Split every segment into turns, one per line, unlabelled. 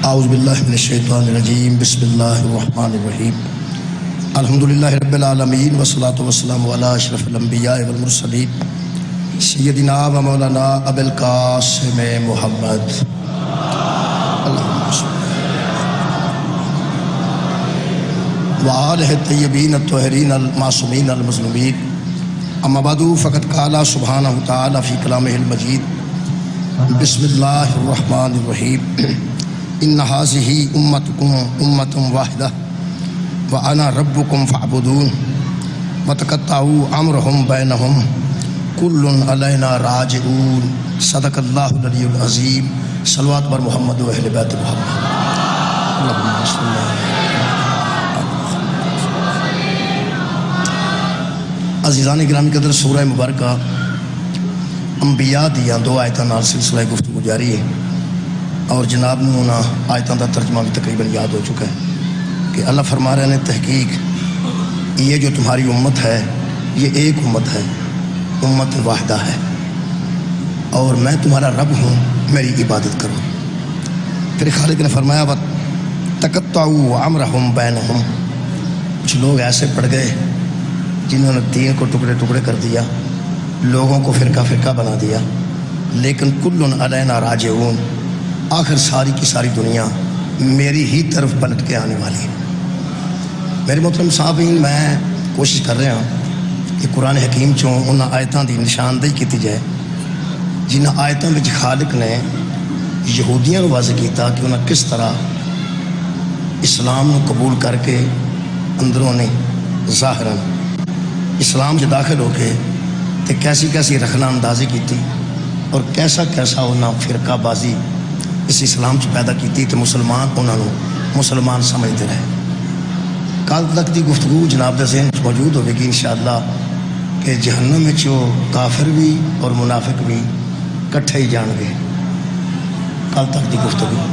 اعوذ باللہ من الشیطان الرجیم بسم اللہ الرحمن الرحیم الحمدللہ رب العالمین والصلاة والسلام علی اشرف الانبیاء والمرسلین سیدنا و مولانا ابی القاسم محمد وآلہ الطیبین الطاہرین المعصومین المظلومین اما بعد فقد قال سبحانہ تعالی فی کلامہ المجید بسم اللہ الرحمن الرحیم ان هذه امتکم امۃ واحدہ وانا ربکم فاعبدون وتقطعوا امرهم بینہم کل علینا راجعون صدق اللہ العلی العظیم صلوات بر محمد و اہل بیت محمد اللہم صل عزیزان گرامی قدر سورہ مبارکہ انبیاء دیاں دو آیتاں نال سلسلہ گفتگو جاری ہے اور جناب نے انہاں آیتاں دا ترجمہ بھی تقریباً یاد ہو چکا ہے کہ اللہ فرما رہے ہیں تحقیق یہ جو تمہاری امت ہے یہ ایک امت ہے، امت واحدہ ہے، اور میں تمہارا رب ہوں، میری عبادت کرو۔ پھر خالق نے فرمایا وَتَقَطَّعُوا أَمْرَهُمْ بَيْنَهُمْ، کچھ لوگ ایسے پڑ گئے جنہوں نے دین کو ٹکڑے ٹکڑے کر دیا، لوگوں کو فرقہ فرقہ بنا دیا، لیکن کل علینا راجعون، آخر ساری کی ساری دنیا میری ہی طرف پلٹ کے آنے والی ہے۔ میرے محترم صاحبین، میں کوشش کر رہا ہوں کہ قرآن حکیم چوں ان آیتاں دی نشاندہی کی جائے جنہاں آیتاں وچ خالق نے یہودیاں نو واضح کیتا کہ انہاں کس طرح اسلام نو قبول کر کے اندروں نے ظاہراً اسلام سے داخل ہو کے تے کیسی کیسی رخنا اندازی کیتی اور کیسا کیسا انہاں فرقہ بازی اس اسلام سے پیدا کیتی تے مسلمان انہاں نو مسلمان سمجھتے رہے۔ کل تک دی گفتگو جناب دے ذہن موجود ہوگی انشاءاللہ کہ جہنم میں کافر بھی اور منافق بھی کٹھے ہی جان گے۔ کل تک دی گفتگو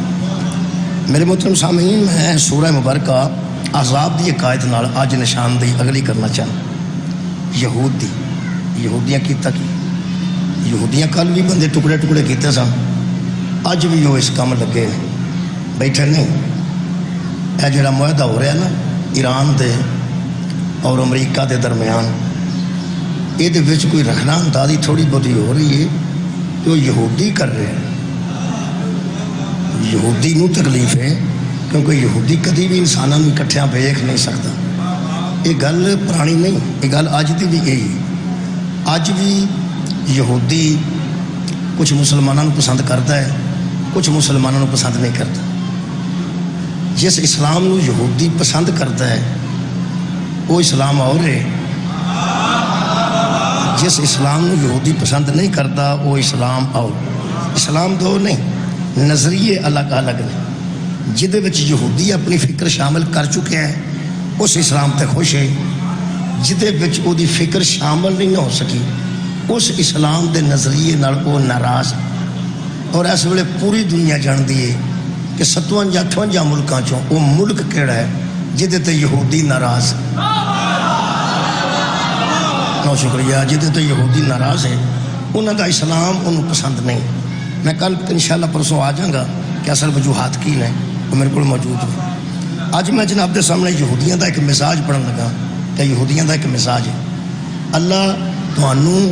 میرے محترم سامعین، میں سورہ مبارکہ احزاب دی ایک آیت نال آج نشاندہی اگلی کرنا چاہوں۔ یہود دی یہودیاں کیتا کی یہودیاں کل بھی بندے ٹکڑے ٹکڑے کیتے سن، اج بھی وہ اس کام لگے بیٹھے نہیں۔ اے جڑا معاہدہ ہو رہا ہے نا ایران دے اور امریکہ دے درمیان، یہ وچ کوئی رکھنا اندازی تھوڑی بہتی ہو رہی ہے کہ وہ یہودی کر رہے ہیں۔ یہودی نو تکلیف ہے کیونکہ یہودی کدی بھی انسانوں کو اکٹھیاں ویکھ نہیں سکتا۔ یہ گل پرانی نہیں، یہ گل اج دی بھی یہی۔ اج بھی یہودی کچھ مسلمانوں کو پسند کرتا ہے، کچھ مسلمانوں کو پسند نہیں کرتا۔ جس اسلام نو یہودی پسند کرتا ہے وہ اسلام اور ہے، جس اسلام نو یہودی پسند نہیں کرتا وہ اسلام اور۔ اسلام دو نہیں، نظریے الگ الگ نے۔ جدے وچ یہودی اپنی فکر شامل کر چکے ہیں اس اسلام تے خوش ہے، جدے وچ او دی فکر شامل نہیں ہو سکی اس اسلام دے نظریے نال وہ ناراض۔ اور اس ویلے پوری دنیا جاندی ہے کہ 57-58 ملکاں چوں وہ ملک کیڑا ہے جدے تے یہودی ناراض۔ نو شکریہ، جدے تے یہودی ناراض ہے انہاں دا اسلام انہوں پسند نہیں۔ میں کل انشاءاللہ پرسوں آ جاؤں گا کہ اصل وجوہات کی نے، وہ میرے کو موجود ہو۔ اج میں جناب دے سامنے یہودیاں دا ایک مزاج پڑھن لگا کہ یہودیاں دا ایک مزاج ہے۔ اللہ تانوں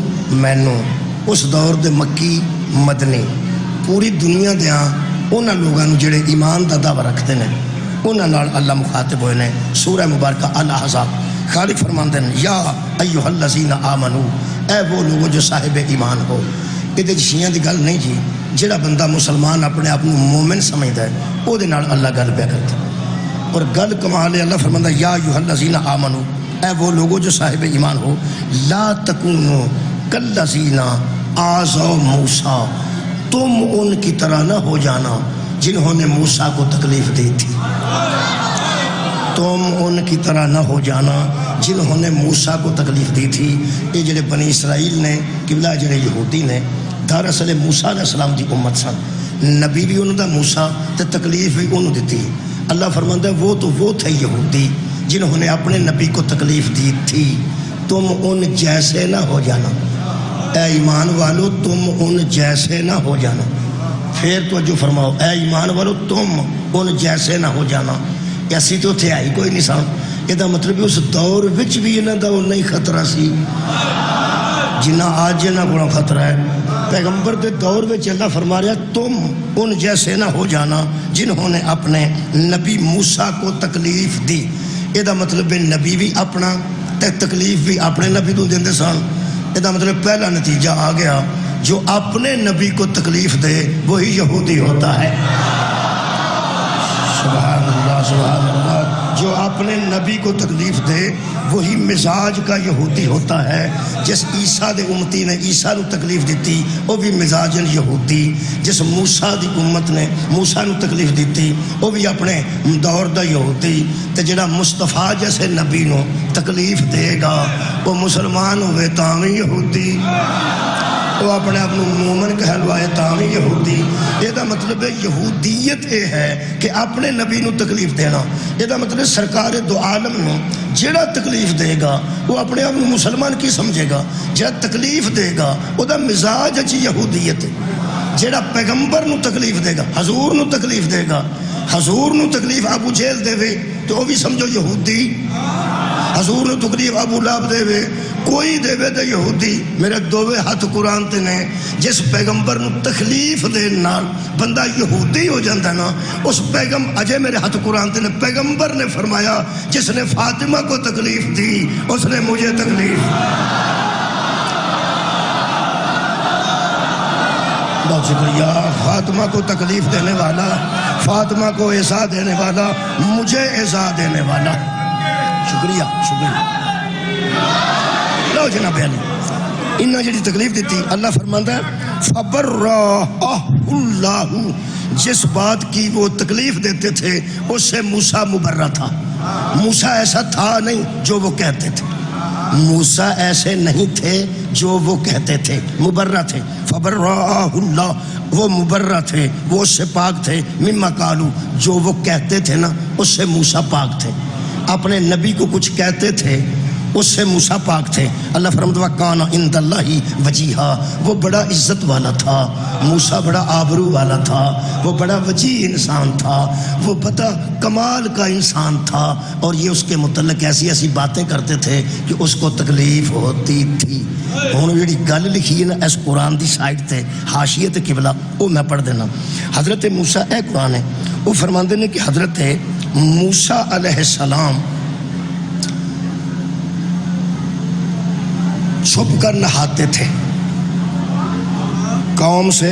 مینوں اس دور دے مکی مدنی پوری دنیا دیاں انہاں لوگاں جڑے ایمان دا دعویٰ رکھتے ہیں انہاں نال اللہ مخاطب ہوئے نے۔ سورہ مبارکہ الاحزاب خالق فرماندے ہیں یا ایھا الذین آمنو، اے وہ لوگ جو صاحب ایمان ہو۔ یہ شیعہ دی گل نہیں جی، جڑا بندہ مسلمان اپنے آپ مومن سمجھتا ہے وہ دے نال اللہ گل پیا کرتا اور گل کمال ہے۔ اللہ فرماندا یا ایھا الذین آمنو، اے وہ لوگوں جو صاحب ایمان ہو، لا تکونوا کالذین آذوا موسیٰ، تم ان کی طرح نہ ہو جانا جنہوں نے موسیٰ کو تکلیف دی تھی۔ تم ان کی طرح نہ ہو جانا جنہوں نے موسیٰ کو تکلیف دی تھی۔ یہ جڑے بنی اسرائیل نے قبلہ جڑے یہودی نے دراصل موسیٰ علیہ السلام دی امت سن، نبی بھی انہوں دا موسیٰ تے تکلیف بھی انہوں دیتی۔ اللہ فرماندا ہے وہ تو وہ تھے یہودی جنہوں نے اپنے نبی کو تکلیف دی تھی، تم ان جیسے نہ ہو جانا۔ اے ایمان والو تم ان جیسے نہ ہو جانا۔ پھر توجہ فرماؤ اے ایمان والو تم ان جیسے نہ ہو جانا. ایسی تو اتنے ہے ہی کوئی نہیں سن. یہ مطلب اس دور وچ بھی انہوں کا اُنہ ہی خطرہ سی جنہ آج انہوں کو خطرہ ہے. پیغمبر کے دور میں اللہ فرما رہا تم ان جیسے نہ ہو جانا جنہوں نے اپنے نبی موسیٰ کو تکلیف دی. یہ مطلب نبی بھی اپنا تکلیف بھی اپنے نبی کو دے سن. یہ مطلب پہلا نتیجہ آ گیا جو اپنے نبی کو تکلیف دے وہی یہودی ہوتا ہے. سبحان اللہ سبحان اللہ. جو اپنے نبی کو تکلیف دے وہی مزاج کا یہودی ہوتا ہے. جس عیسیٰ دے امتی نے عیسیٰ کو تکلیف دیتی وہ بھی مزاجن یہودی. جس موسیٰ دی امت نے موسیٰ کو تکلیف دیتی وہ بھی اپنے دور دا یہودی. تے جڑا مصطفیٰ جیسے نبی نو تکلیف دے گا وہ مسلمان ہوئے تاں بھی یہودی, وہ اپنے آپ مومن کہلوائے تاں بھی یہودی. یہ مطلب یہودیت یہ ہے کہ اپنے نبی نو تکلیف دینا. یہ مطلب سرکار دو عالم نو جڑا تکلیف دے گا وہ اپنے آپ مسلمان کی سمجھے گا. جڑا تکلیف دے گا وہ دا مزاج اچھی یہودیت ہے. جڑا پیغمبر نو تکلیف دے گا حضور نو تکلیف دے گا, حضور نو تکلیف ابو جہل دے وے تو وہ بھی سمجھو یہودی. حضور نو تکلیف ابو لہب دے وے کوئی دے وے تے یہودی. میرے دووے ہاتھ قرآن تے نے جس پیغمبر نو تکلیف دے نال بندہ یہودی ہو جاندہ نا اس اجے میرے ہاتھ قرآن تے نے پیغمبر نے فرمایا جس نے فاطمہ کو تکلیف دی اس نے مجھے تکلیف. بہت شکریہ. فاطمہ کو تکلیف دینے والا, فاطمہ کو ایزا دینے والا, مجھے ایزا دینے والا. شکریہ شکریہ. لو جناب علی انہاں جڑی تکلیف دیتی اللہ فرماندا ہے فبرأہ اللہ. جس بات کی وہ تکلیف دیتے تھے اس سے موسیٰ مبرہ تھا. موسیٰ ایسا تھا نہیں جو وہ کہتے تھے, موسیٰ ایسے نہیں تھے جو وہ کہتے تھے, مبرہ تھے. فبرأہ اللہ وہ مبرہ تھے, وہ اس سے پاک تھے. مما قالو جو وہ کہتے تھے نا اس سے موسیٰ پاک تھے. اپنے نبی کو کچھ کہتے تھے اس سے موسیٰ پاک تھے. اللہ فرماتا ہے کانا عند اللہ وجیہا. وہ بڑا عزت والا تھا, موسیٰ بڑا آبرو والا تھا, وہ بڑا وجیہ انسان تھا, وہ بڑا کمال کا انسان تھا. اور یہ اس کے متعلق ایسی ایسی باتیں کرتے تھے کہ اس کو تکلیف ہوتی تھی. ہوں جڑی گل لکھی ہے نا اس قرآن دی سائٹ تے حاشیے تے قبلہ وہ میں پڑھ دینا. حضرت موسیٰ اے قرآن ہے وہ فرماندے نے کہ حضرت موسیٰ علیہ السلام چھپ کر نہاتے تھے, قوم سے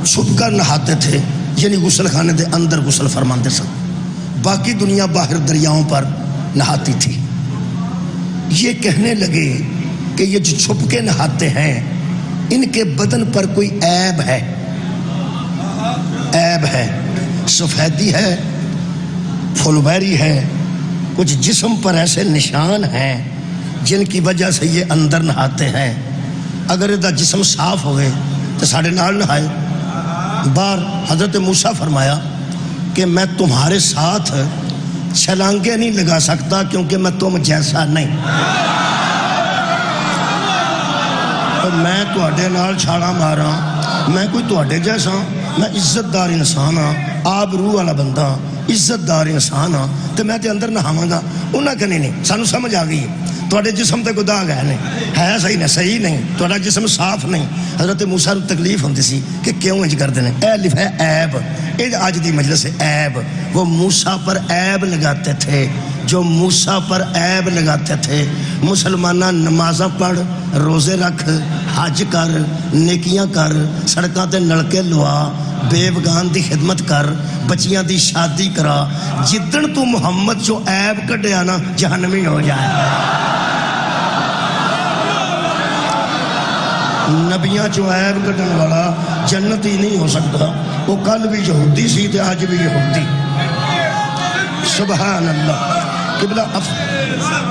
چھپ کر نہاتے تھے, یعنی غسل خانے دے اندر غسل فرماندے سن. باقی دنیا باہر دریاؤں پر نہاتی تھی. یہ کہنے لگے کہ یہ جو چھپ کے نہاتے ہیں ان کے بدن پر کوئی عیب ہے, عیب ہے, سفیدی ہے, پھلبیری ہے, کچھ جسم پر ایسے نشان ہیں جن کی وجہ سے یہ اندر نہاتے ہیں. اگر یہ جسم صاف ہوئے تو ساڑھے نال نہائے. بار حضرت موسیٰ فرمایا کہ میں تمہارے ساتھ چھلانگیں نہیں لگا سکتا کیونکہ میں تم جیسا نہیں. میں تواڈے نال چھاڑا مارا, میں کوئی تواڈے جیسا, میں عزت دار انسان ہاں, آبرو والا بندہ, عزت دار انسان ہاں, تو میں تے اندر نہاواں گا. انہاں کہنے نہیں, سانو سمجھ آ گئی تواڈے جسم تے کوئی داغ ہے نہیں, ہے صحیح نہیں, صحیح نہیں, تواڈا جسم صاف نہیں. حضرت موسیٰ کو تکلیف ہوندی سی کہ کیوں انج کردے نے. اے لکھا ہے عیب, یہ آج دی مجلس ہے عیب. وہ موسیٰ پر عیب لگاتے تھے, جو موسیٰ پر عیب لگاتے تھے. مسلمانہ نمازاں پڑھ, روزے رکھ, حج کر, نیکیاں کر, سڑکاں تے نلکے لوا, بے بگان دی خدمت کر, بچیاں دی شادی کرا. جدن تو محمد جو عیب کڈیا نا جہنمی ہو جائے. نبیاں جو عیب کڈن والا جنتی نہیں ہو سکتا. وہ کل بھی یہودی سی تے آج بھی یہودی. سبحان اللہ. قبلہ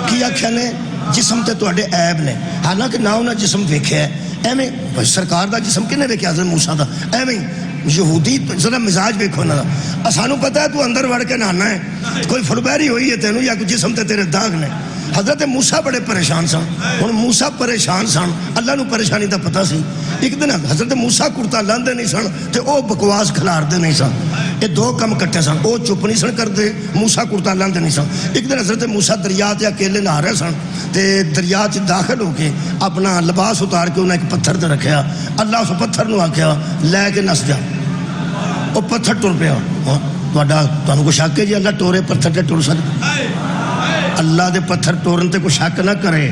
کی آکھیا نے جسم تے تواڈے عیب نے, حالانکہ نہ انہاں جسم ویکھیا ہے. ایویں سرکار دا جسم کنے ویکھیا حضرت موسیٰ دا, ایویں یہودی ذرا مزاج ویکھو نا. سانو پتہ ہے تو اندر وڑ کے نہانا ہے, کوئی فلبیری ہوئی ہے تینوں یا کوئی جسم تے تیرے داغ نے. حضرت موسیٰ بڑے پریشان سن. ہن موسیٰ پریشان سن, اللہ نو پریشانی دا پتہ سی. ایک دن حضرت موسیٰ کرتا لاندے نہیں سن تے او بکواس کھلاردے نہیں سن. یہ دو کم کٹے سن, او چپ نہیں سن کردے, موسیٰ کرتا لاندے نہیں سن. ایک دن حضرت موسیٰ دریا تے اکیلے نہا رہے سن تے دریا چ داخل ہو کے اپنا لباس اتار کے انہیں ایک پتھر تے رکھیا. اللہ اس پتھر نو آکھیا لے کے نس جا. وہ پتھر ٹر پیا. تانوں کوئی شک ہے جی اللہ ٹورے پتھر تے ٹر سکدا؟ اللہ دے پتھر ٹورن تے کوئی شک نہ کرے.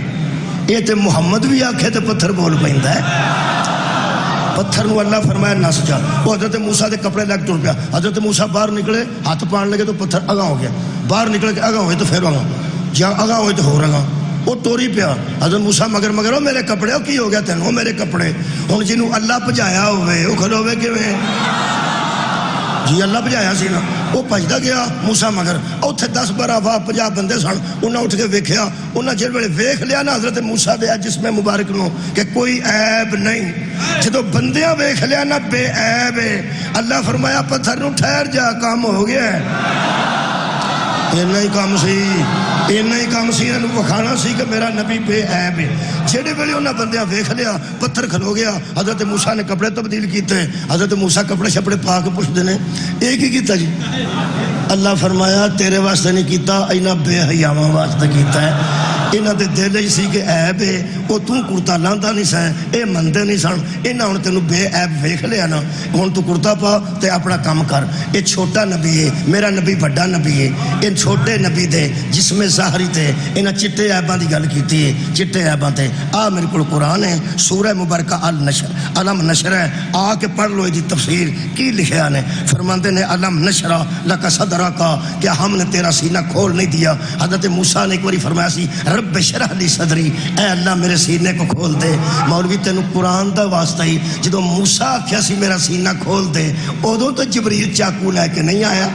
یہ تے محمد بھی آکھے تے پتھر بول پیندا ہے. پتھر نو اللہ فرمایا نس جا. وہ حضرت موسیٰ دے کپڑے لگ ٹر پیا. حضرت موسیٰ باہر نکلے, ہاتھ پان لگے تو پتھر اگاں ہو گیا. باہر نکل کے اگاں ہوئے تو پھر اگاں, جہاں اگاں ہوئے تو ہو رگاں. وہ ٹوری پیا. حضرت موسیٰ مگر وہ میرے کپڑے, وہ کی ہو گیا تینوں میرے کپڑے. ہن جنوں اللہ بھجایا ہوئے وہ کھلوے کیویں جی اللہ بھجایا سی نا, وہ بھجدا گیا موسیٰ مگر. اتنے 10 12 50 بندے سن. انہیں اٹھ کے ویکھیا, انہیں جس ویلے ویکھ لیا نا حضرت موسیٰ دے جسم مبارک نو کہ کوئی عیب نہیں, جدو بندیاں ویکھ لیا نا بے عیب ہے, اللہ فرمایا پتھر نو ٹھہر جا, کام ہو گیا ہے. اینا ہی کام سی, اینا ہی کام سی, انہوں وکھانا سی کہ میرا نبی بے عیب ہے. جیڑے ویلے انہاں بندیاں ویکھ لیا پتھر کھلو گیا. حضرت موسیٰ نے کپڑے تبدیل کیتے. حضرت موسیٰ کپڑے شپڑے پا کے پوچھتے ہیں ایک ہی کیتا جی. اللہ فرمایا تیرے واسطے نہیں کیتا, اینا بے حیاواں واسطے کیتا ہے. انہاں دے دل ہی سی کہ عیب ہے, وہ تو کرتا لاندا نہیں سن, اے مندے نہیں سن. انہاں ہن تینوں بے عیب ویکھ لیا نا, ہن تو کرتا پا تے اپنا کام کر. اے چھوٹا نبی ہے, میرا نبی بڑا نبی ہے. ان چھوٹے نبی دے جسم ظاہری تے انہاں چٹے عیباں دی گل کیتی ہے, چٹے عیباں تے. آ میرے کول قرآن ہے, سورہ مبارکہ النشر, علم نشر ہے. آ کے پڑھ لو دی تفسیر کی لکھیا نے. فرماندے نے علم نشرہ لک صدرک, کیا ہم نے تیرا سینہ کھول نہیں دیا. حضرت موسیٰ نے ایک باری فرمایا سی رب شرح لی صدری, اے اللہ میرے سینے کو کھول دے. مولوی تینوں قرآن دا واسطہ ہی جدو موسیٰ آکھیا سی میرا سینہ کھول دے, ادوں تو جبریل چاقو لے کے نہیں آیا.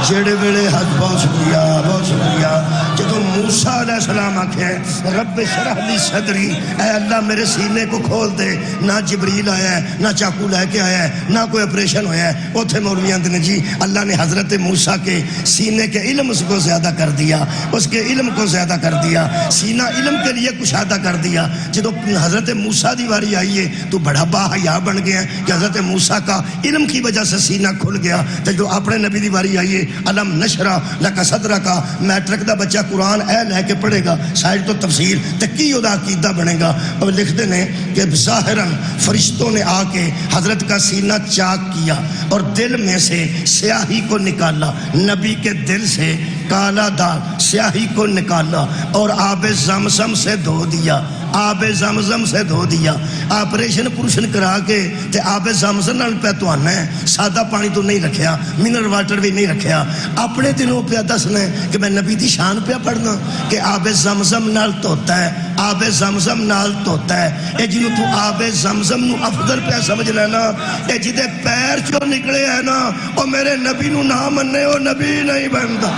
جڑے ویلے حج بہت شکریہ جدو موسیٰ علیہ السلام آکھے رب شرح لی صدری, اے اللہ میرے سینے کو کھول دے, نہ جبریل آیا ہے, نہ چاقو لے کے آیا ہے, نہ کوئی آپریشن ہویا ہے. اوتھے مولوی آندے نے جی اللہ نے حضرت موسیٰ کے سینے کے علم اس کو زیادہ کر دیا, اس کے علم کو زیادہ کر دیا, سینہ علم کے لیے کشادہ کر دیا. جدو حضرت موسیٰ دی واری آئی ہے تو بڑا باحیا بن گیا کہ حضرت موسیٰ کا علم کی وجہ سے سینہ کھل گیا. تو جو اپنے نبی دی واری آئی ہے علم نشرہ لک صدرک, میٹرک دا بچہ قرآن اے لے کے پڑھے گا, سائڈ تو تفسیر تکی ادا عقیدہ بنے گا. اور لکھتے ہیں کہ ظاہراً فرشتوں نے آ کے حضرت کا سینہ چاک کیا اور دل میں سے سیاہی کو نکالا, نبی کے دل سے کالا داغ سیاہی کو نکالا اور آب زمزم سے دھو دیا, آب زمزم سے دھو دیا. آپریشن پروشن کرا کے تے آب زمزم نال پہ تو آنا ہے, سادہ پانی تو نہیں رکھیا, منرل واٹر بھی نہیں رکھیا. اپنے دنوں پہ دسنا ہے کہ میں نبی دی شان پہ پڑھنا کہ آب زمزم نال دھوتا ہے, آب زمزم نال دھوتا ہے. اے جنوں تو آب زمزم نو افضل پہ سمجھ لینا, اے جدے پیر چوں نکلے ہے نا او میرے نبی نو نہ مننے او نبی نہیں بنتا.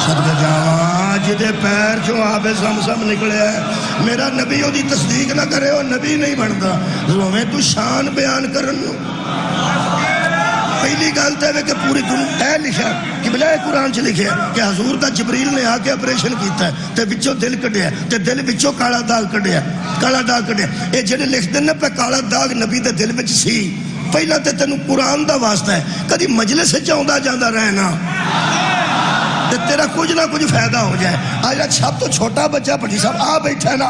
صدقہ جاواں جدے پیر چوں آب زمزم نکلے ہے, میرا نبی او دی تصدیق نہ کرے او نبی نہیں بنتا. میں تو شان بیان کرن. پہلی گل تو ہے کہ پوری دنیا اے لکھا کہ بلائے قرآن چ لکھے کہ حضور دا جبریل نے آ کے آپریشن کیتا ہے تے بچوں دل کڈیا تے دل بچوں کالا داغ کڈیا, کالا داغ کڈیا. اے جڑے لکھ دے نا پہ کالا داغ نبی دے دل وچ سی, پہلا تے تینوں قرآن دا واسطہ ہے. کدی مجلس وچ آوندا جاندا رہنا تے تیرا کچھ نہ کچھ فائدہ ہو جائے. آج سب تو چھوٹا بچہ پٹھی صاحب آ بیٹھا ہے نا,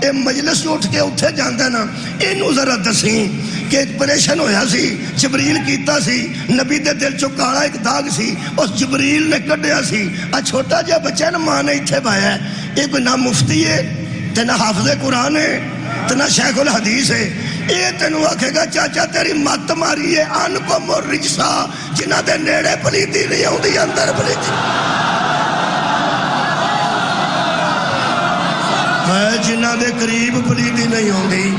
اے مجلس اٹھ کے اتھے جاندا ہے نا, اینو ذرا دسیں کہ آپریشن ہویا سی, جبریل کیتا سی, نبی دے دل چو کالا ایک داغ سی, اس جبریل نے کڈیا سی. آ چھوٹا جہا بچہ ہے نا ماں نے اتھے پایا ہے, یہ کوئی نہ مفتی ہے تے نہ حافظ قرآن ہے تے نہ شیخ الحدیث ہے. یہ تینوں آکھے گا چاچا تیری مت ماری ہے ان کو مرجسا, جنہ دے نیڑے پلیتی نہیں ہوندی اندر پلیتی. جنہ دے قریب پلیتی نہیں ہوندی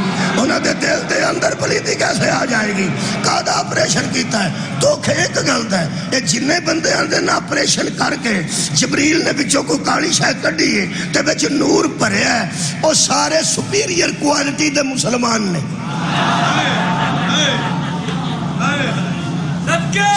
انہاں دے دل دے اندر پلیتی کیسے آ جائے گی. کادا آپریشن کیتا ہے تو ایک گل ہے, یہ جننے بندے آندے نا آپریشن کر کے جبریل نے بچوں کو کالی شے کڈی ہے تے وچ نور بھریا ہے, وہ سارے سپیریئر کوالٹی دے مسلمان نے.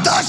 10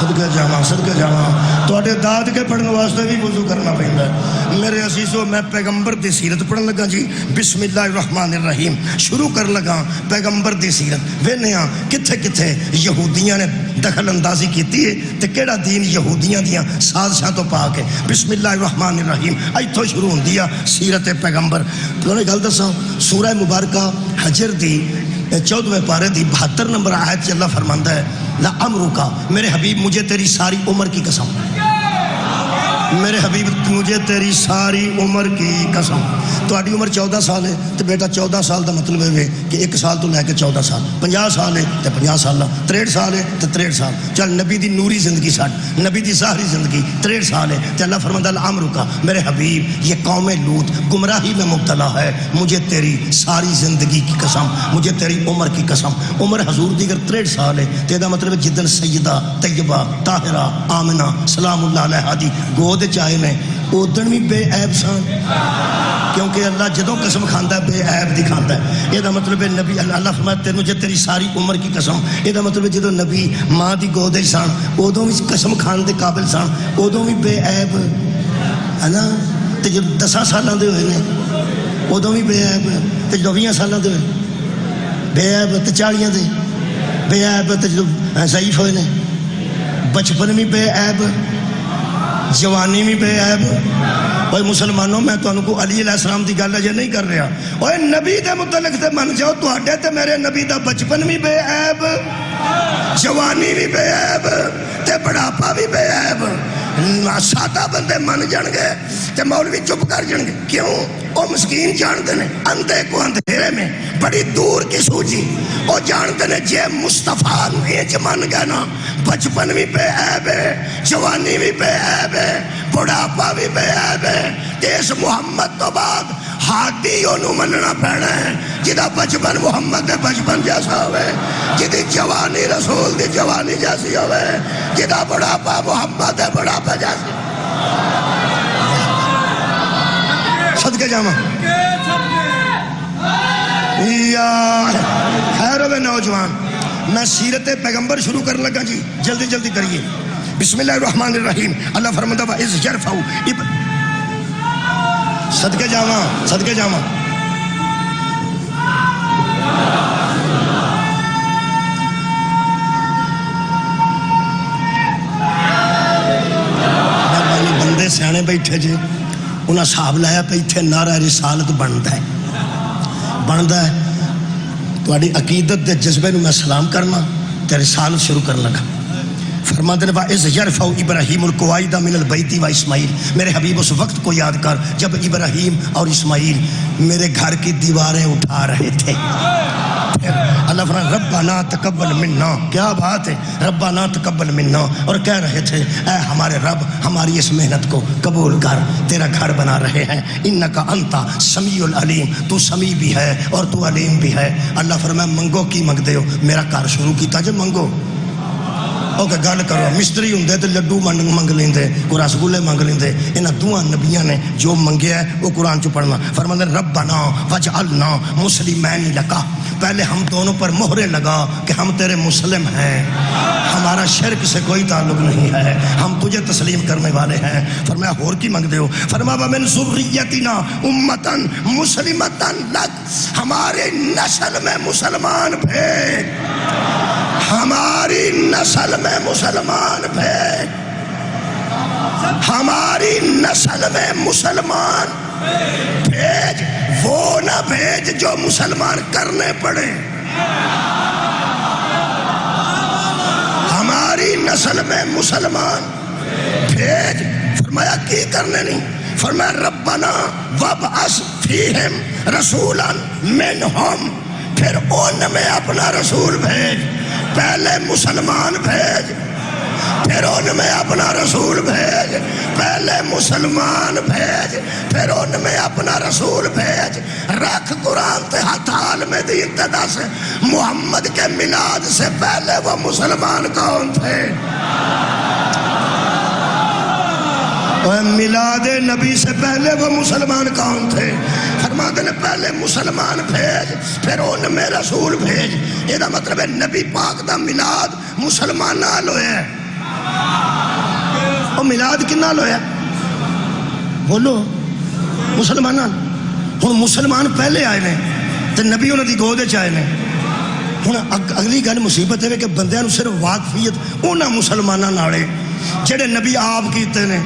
صدقے جاواں تواڈے داد کے پڑھن واسطے بھی وضو کرنا پیندا ہے میرے عزیزو میں پیغمبر دی سیرت پڑھن لگا جی بسم اللہ الرحمن الرحیم شروع کر لگا پیغمبر دی سیرت وینے ہاں کتھے کتھے یہودیاں نے دخل اندازی کیتی ہے تے کیڑا دین یہودیاں دیاں سازشاں تو پا کے بسم اللہ الرحمن الرحیم ایتھوں شروع ہوندی ہے سیرت پیغمبر تواڈے گل دساں سورہ مبارکہ حجر دی 14ویں پارے دی 72 نمبر آیت چ اللہ فرماندا ہے لعمرک میرے حبیب مجھے تیری ساری عمر کی قسم میرے حبیب مجھے تیری ساری عمر کی قسم تہاڈی عمر 14 سال ہے تو بیٹا 14 سال دا مطلب ہے کہ 1 سال تو لے کے 14 سال 50 سال ہے تو 50 سال 63 سال ہے تو 63 سال چل نبی دی نوری زندگی سٹ نبی دی ظاہری زندگی 63 سال ہے تو اللہ فرماتا ہے لعمرک میرے حبیب یہ قوم لوط گمراہی میں مبتلا ہے مجھے تیری ساری زندگی کی قسم مجھے تیری عمر کی قسم عمر حضور دی اگر 63 سال ہے تو دا مطلب ہے جدن سیدہ طیبہ طاہرہ آمنہ سلام اللہ علیہ دی گود چاہے نے ادن بھی بے عیب سان کیونکہ اللہ جدوں قسم کھاندا ہے بے عیب دی کھاندا ہے یہ دا مطلب ہے نبی اللہ فرماتا ہے مجھے تیری ساری عمر کی قسم یہ دا مطلب ہے جدوں نبی ماں دی گود سان ادوں بھی قسم کھان دے قابل سان ادوں بھی بے عیب ہے نا تے جب 10 سالاں دے ہوئے نے ادوں بھی بے عیب تے جدوں 20 سالاں دے ہوئے بے عیب تے 40 دے بے عیب تے جدوں ضعیف ہوئے نے بچپن بھی بے عیب جوانی بھی بے عیب اوے مسلمانوں میں تانوں کو علی علیہ السلام دی گل اجے نہیں کر رہا اوے نبی دے متعلق تے من جاؤ تواڈے تے میرے نبی دا بچپن بھی بے عیب جوانی بھی بے عیب تے بڑھاپا بھی بے عیب سادہ بندے من جان گے تے مولوی چپ کر جان گے کیوں وہ مسکین جانتے ہیں اندھے کو اندھیرے میں بڑی دور کی سوچی وہ جانتے ہیں جے مصطفیٰ نیچ من گیا نا بچپن بھی بے عیب ہے جوانی بھی بے عیب ہے بڑھاپا بھی بے عیب ہے اس محمد تو بعد ہادی انہوں مننا پینا ہے جدہ بچپن محمد دے بچپن جیسا ہوئے جدی جوانی رسول دی جوانی جیسی ہوئے جدہ بڑھاپا محمد دے بڑھاپا جیسی صدقے جامع خیر ہوئے نوجوان میں سیرت پیغمبر شروع کر لگا جی جلدی جلدی کریے بسم اللہ الرحمن الرحیم اللہ فرماتا ہے وَإِذْ يَرْفَعُ صدقے جامع صدقے جامع بندے سیانے بیٹھے جی انہاں صاحب لایا پہ اتھے نعرہ رسالت بنتا ہے تواڈی عقیدت دے جذبے نو میں سلام کرنا تے رسالت شروع کرن لگا فرماتے ہیں وَإِذْ يَرْفَعُ إِبْرَاهِيمُ الْقَوَاعِدَ مِنَ الْبَيْتِ وَإِسْمَاعِيلُ میرے حبیب اس وقت کو یاد کر جب ابراہیم اور اسماعیل میرے گھر کی دیواریں اٹھا رہے تھے اللہ فرماتا ربنا تقبل منا کیا بات ہے ربنا تقبل منا اور کہہ رہے تھے اے ہمارے رب ہماری اس محنت کو قبول کر تیرا گھر بنا رہے ہیں انکا انتا سمیع العلیم تو سمیع بھی ہے اور تو علیم بھی ہے اللہ فرمایا منگو کی منگ دے ہو میرا کار شروع کیتا جب منگو اوکے گل کرو مستری ہوندے تے لڈو منگ لیندے کوئی رسگلے منگ لیندے انہاں دوواں نبیاں نے جو منگیا ہے وہ قرآن چ پڑھنا فرماتے ہیں ربنا وجعلنا مسلمین لکا پہلے ہم دونوں پر مہرے لگا کہ ہم تیرے مسلم ہیں ہمارا شرک سے کوئی تعلق نہیں ہے ہم تجھے تسلیم کرنے والے ہیں فرمایا اور کی منگ دے ہو فرمایا ومن ذریتنا امتن مسلمتن لک ہمارے نسل میں مسلمان بھیج ہماری نسل میں مسلمان بھیج ہماری نسل میں مسلمان بھیج وہ نہ بھیج جو مسلمان کرنے پڑے ہماری نسل میں مسلمان بھیج فرمایا کی کرنے نہیں فرمایا ربنا وابعث فیہم رسولا منہم پھر ان میں اپنا رسول بھیج پہلے مسلمان بھیج پھر ان میں اپنا رسول بھیج پہلے مسلمان بھیج پھر ان میں اپنا رسول بھیج رکھ قرآن تے ہاتھ عالم دی ابتدا سے محمد کے میلاد سے پہلے وہ مسلمان کون تھے میلاد نبی سے پہلے وہ مسلمان کون تھے فرماتے ہیں پہلے مسلمان بھیج پھر ان میں رسول بھیج یہ مطلب ہے نبی پاک دا میلاد مسلمان نال ہوئے وہ میلاد کنا ہویا بولو مسلمانوں ہوں مسلمان پہلے آئے نے تو نبی انہوں دی گود آئے نے ہوں اگلی گل مصیبت ہے کہ بندیاں صرف واقفیت انہاں مسلمانوں نالے جڑے نبی آپ کیتے نے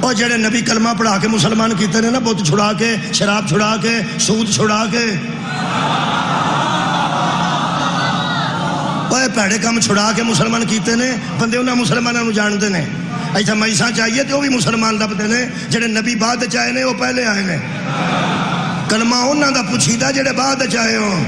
اور جڑے نبی کلمہ پڑھا کے مسلمان کیتے نے نا بت چھڑا کے شراب چھڑا کے سود چھڑا کے پیڑے کام چھڑا کے مسلمان کیتے نے بندے انہاں مسلمانوں جانتے ہیں ایسا میساں چاہیے تو وہ بھی مسلمان لبتے ہیں جڑے نبی بعد چاہے نے وہ پہلے آئے نے کلمہ انہاں دا پوچھیدہ جڑے بعد چاہے ہوں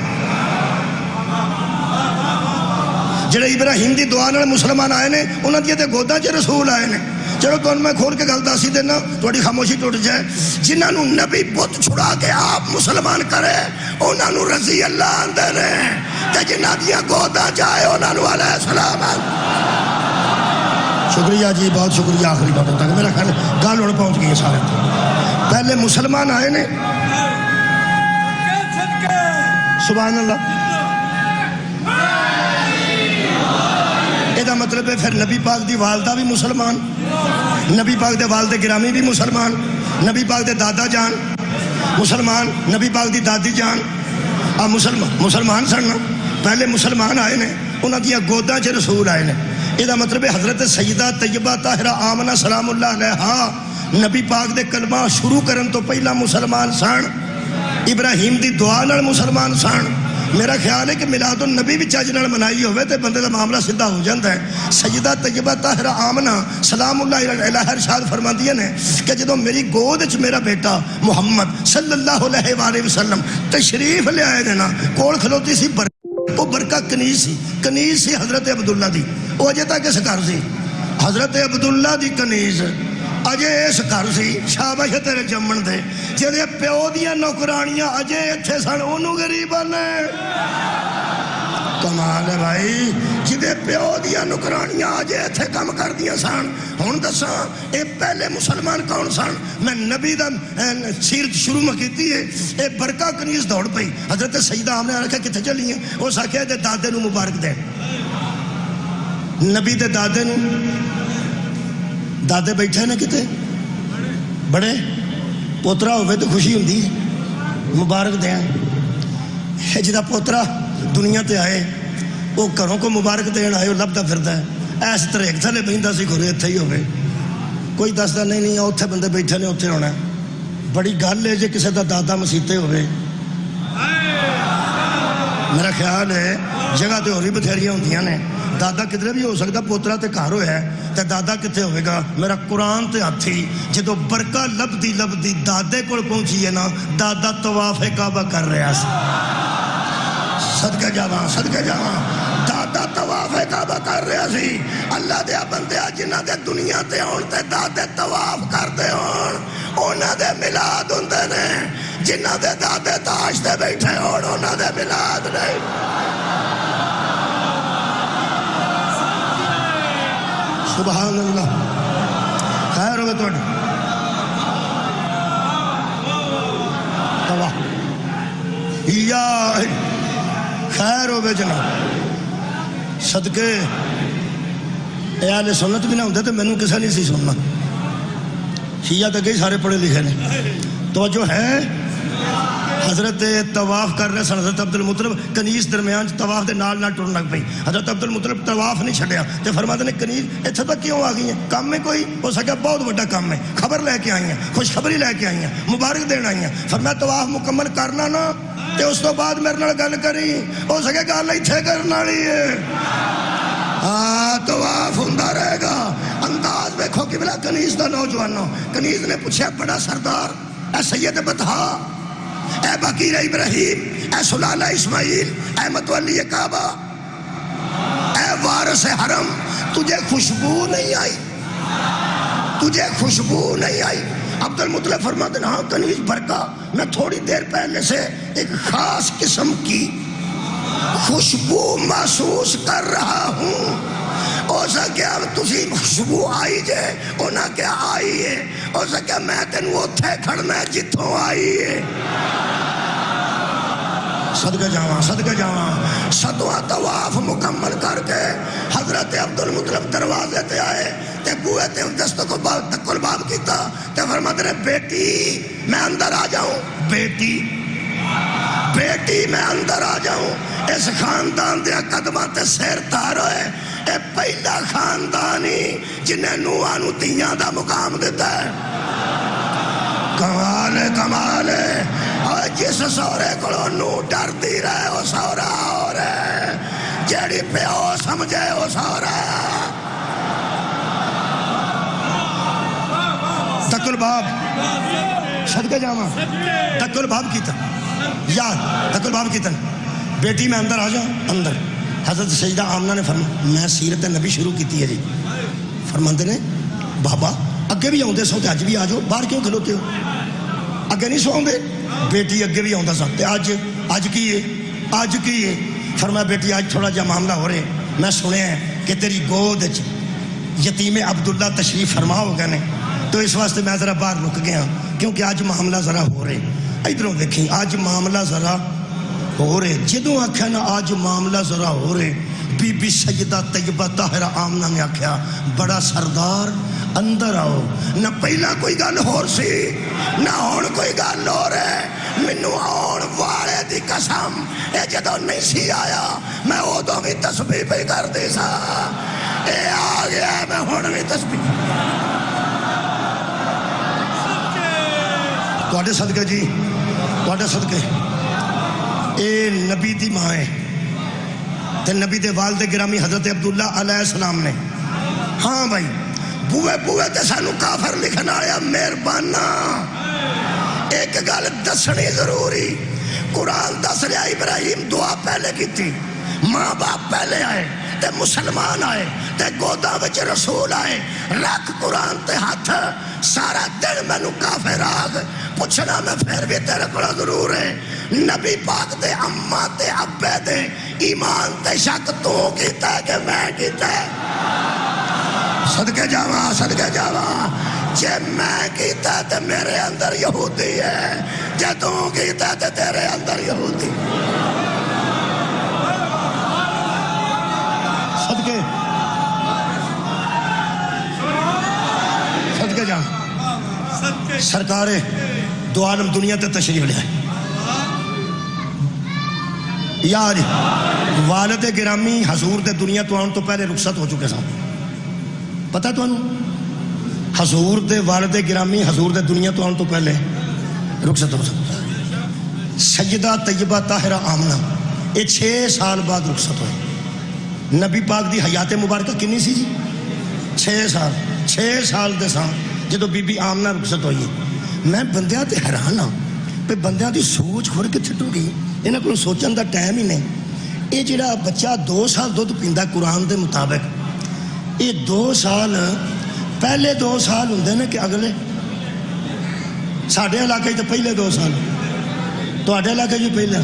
جڑے ابراہیم دی دعا نال مسلمان آئے نے انہاں دی تے گوداں چ رسول آئے نے چلو تو میں کھول کے گل دسی دینا تھوڑی خاموشی ٹوٹ جائے جنہاں نو نبی بت چھڑا کے آپ مسلمان کرے انہاں نو رضی اللہ آندے نے تے جنہاں دیاں گوداں چاہے انہاں نو علیہ السلام شکریہ جی بہت شکریہ آخری بات تک میرا خیال گل ہن پہنچ گئی ہے سارے پہلے مسلمان آئے نے سبحان اللہ یہ مطلب ہے پھر نبی پاک دی والدہ بھی مسلمان نبی پاک دے والد گرامی بھی مسلمان نبی پاک دے دادا جان مسلمان نبی پاک دی دادی جان مسلمان سن پہلے مسلمان آئے نے انہاں دیا گوداں چ رسول آئے نے یہ مطلب ہے حضرت سیدہ طیبہ طاہرہ آمنہ سلام اللہ علیہا نبی پاک دے کلمہ شروع کرن تو پہلا مسلمان سن ابراہیم دی دعا نال مسلمان سن میرا خیال ہے کہ میلاد النبی بھی چج نال منائی ہوئے تے بندے دا معاملہ سیدھا ہو جاتا ہے سیدہ طیبہ طاہرہ آمنہ سلام اللہ علیہا ارشاد فرماندیاں نے کہ جدوں میری گود وچ میرا بیٹا محمد صلی اللہ علیہ وآلہ وسلم تشریف لے آئے نے نا کول کھلوتی سی وہ برکہ کنیز سی حضرت عبداللہ دی وہ اجے تک اس گھر سی حضرت عبداللہ دی کنیز اجے اس گھر سی شاباش تیرے جمن دے جدے پیو دیاں نوکرانیاں اجے اتھے سن اونوں غریباں نے کمال ہے بھائی جدے پیو دیاں نوکرانیاں اجے اتھے کم کر دیاں سن ہن دساں اے پہلے مسلمان کون سن میں نبی دا سیرت شروع میں کیتی ہے اے برکہ کنیز دوڑ پئی حضرت سیدہ آمنہ نے کہا کتھے چلی ہیں اس آکھیا دے دادے نو مبارک دے نبی دے دادے نو دادے بیٹھے نے کتے بڑے پوترا ہوئے تو خوشی ہوندی مبارک دیں جدا پوترا دنیا تے آئے وہ گھروں کو مبارک دین آئے وہ لبدا پھردا ہے ایس طرح ایک تھلے بہندا سی گھرے اتھے ہی ہوئے کوئی دسدا نہیں اتھے بندے بیٹھے نے اتھے ہونا بڑی گل ہے جے کسے دا دادا مسیتے ہوئے میرا خیال ہے جگہ تے اور بھی بتھیریاں ہوندیاں نے دادا کدھر بھی ہو سکتا پوترا تے گھر ہویا ہے تے دادا کتے ہوئے گا میرا قرآن تے ہاتھی جدو برکہ لبدی دادے کول پہنچی ہے نا دادا طواف کعبہ کر رہا سی صدقہ جاواں دادا طواف کعبہ کر رہا سی اللہ دیا بندیا جنہ دے دنیا تے ہون تے دادے طواف کر دے ہون انہاں دے میلاد ہوندے نے جنہ دے دادے تاش تے بیٹھے ہون انہاں دے میلاد نہیں سبحان اللہ خیر ہوگا توڑی یا خیر ہوگا جناب صدقے اے اہل سنت بھی نہ ہوندے تو مینوں کسا نہیں سی سننا شیعہ تک ہی سارے پڑھے لکھے نے توجہ ہے حضرت طواف کر رہے سن حضرت عبدالمطلب کنیز درمیان طواف دے نال نال ٹرن لگ پئی حضرت عبدالمطلب طواف نہیں چھڈیا تے فرماتے نے کنیز اتھے تک کیوں آ گئی ہیں کام میں کوئی ہو سکا بہت بڑا کام ہے خبر لے کے آئی ہیں خوشخبری لے کے آئی ہیں مبارک دین آئی ہیں فرمایا طواف مکمل کرنا نا تے اس تو بعد میرے نال گل کری ہو سکے گل ایتھے کرن والی ہے طواف ہوندا رہے گا انداز دیکھو کہ بلا کنیز دا نوجوانوں کنیز نے پوچھا بڑا سردار اے سید بطحا اے بکیر ابراہیم اے سلالہ اسماعیل اے متولی کعبہ اے وارث حرم تجھے خوشبو نہیں آئی تجھے خوشبو نہیں آئی عبدالمطلب فرماتے ہیں ہاں کنیز برکہ میں تھوڑی دیر پہلے سے ایک خاص قسم کی خوشبو محسوس کر رہا ہوں ہو سکے اب تسی خوشبو آئی جے انہاں کیا آئی ہے ہو سکے میں تینوں اتھے کھڑنا جتوں آئی ہے صدقے جاواں سدواں طواف مکمل کر کے حضرت عبد المطلب دروازے تے آئے تے بوئے تے دستک الباب کیتا تے فرماتے نے بیٹی میں اندر آ جاؤں، بیٹی میں اندر آ جاؤں۔ اس خاندان دے قدماں تے سیر تار ہوئے، اے پہلا خاندان ہی جنہیں نوحاں نوں تیاں دا مقام دیتا ہے۔ کمال ہے اور جس سورے کو نو ڈر دی رہے وہ سورا اور ہے، جیڑی پیو سمجھے وہ سورا۔ تک الباب صدقے جاواں، تک الباب کیتا یاد، تک الباب کیتا بیٹی میں اندر آ جا۔ اندر حضرت سیدہ آمنہ نے فرمایا میں سیرت نبی شروع کی ہے جی، فرماندے نے بابا اگے بھی آؤندے سو تے اج بھی آ جاؤ، باہر کیوں کھلوتے ہو؟ اگے نہیں سو آؤندے؟ بیٹی اگے بھی آؤندا سا تے اج کی ہے؟ فرمایا بیٹی آج تھوڑا جا معاملہ ہو رہے، میں سنیا ہے کہ تیری گود یتیم عبداللہ تشریف فرما ہو گئے نے، تو اس واسطے میں ذرا باہر رک گیا کیونکہ آج معاملہ ذرا ہو رہے۔ ادھروں دیکھیں آج معاملہ ذرا ہو رہے، جدوں آکھیا نا آج معاملہ ذرا ہو رہے، بی بی سیدہ طیبہ طاہرہ آمنہ نے آکھیا بڑا سردار اندر آؤ، نہ پہلا کوئی گل ہور سی نہ ہون کوئی گل ہو رہے، مینوں آن والے دی قسم اے جدوں نہیں سی آیا میں ادوں بھی تسبیح پہ کر دی سا، اے آ گیا میں ہن بھی تسبیح۔ تواڈے صدقے جی، تواڈے صدقے اے نبی دی ماں ہے تے نبی دے والد گرامی حضرت عبداللہ علیہ السلام نے، ہاں بھائی بوئے تے سانو کافر لکھنا آیا مہربانا ایک گل دسنی ضروری، قرآن دس رہا ابراہیم دعا پہلے کی تھی، ماں باپ پہلے آئے تے مسلمان آئے تے گودا وچ رسول آئے، رکھ قرآن تے ہاتھ سارا دن مینوں کافر آگ پوچھنا میں پھر بھی تیرے کو ضرور ہے، نبی پاک دے اماں تے ابے دے ایمان تے شک تو کیتا ہے کہ میں کیتا ہے؟ صدقے جاواں جے میں کیتا ہے تے میرے اندر یہودی ہے، جے تو کیتا ہے تے تیرے اندر یہودی۔ صدقے جا سرکار دو عالم دنیا تے تشریف لے آئے، یار والد گرامی حضور دے دنیا تو آن تو پہلے رخصت ہو چکے سن، پتہ تو حضور دے والد گرامی حضور دے دنیا تو آن تو پہلے رخصت ہو چکے۔ سیدہ طیبہ طاہرہ آمنہ یہ 6 سال بعد رخصت ہوئے، نبی پاک دی حیات مبارکہ کنی سی جی؟ 6 سال دے سان جدو بی بی آمنہ رخصت ہوئی۔ میں بندیاں تے حیران ہاں پہ بندیاں دی سوچ کھڑ کے چھٹو گئی، انہاں کو سوچن دا ٹائم ہی نہیں۔ یہ جڑا بچہ 2 سال دودھ پیندا قرآن دے مطابق، یہ 2 سال پہلے 2 سال ہوندے نے کہ اگلے؟ ساڈے علاقے تو پہلے 2 سال، تواڈے علاقے جو پہلے،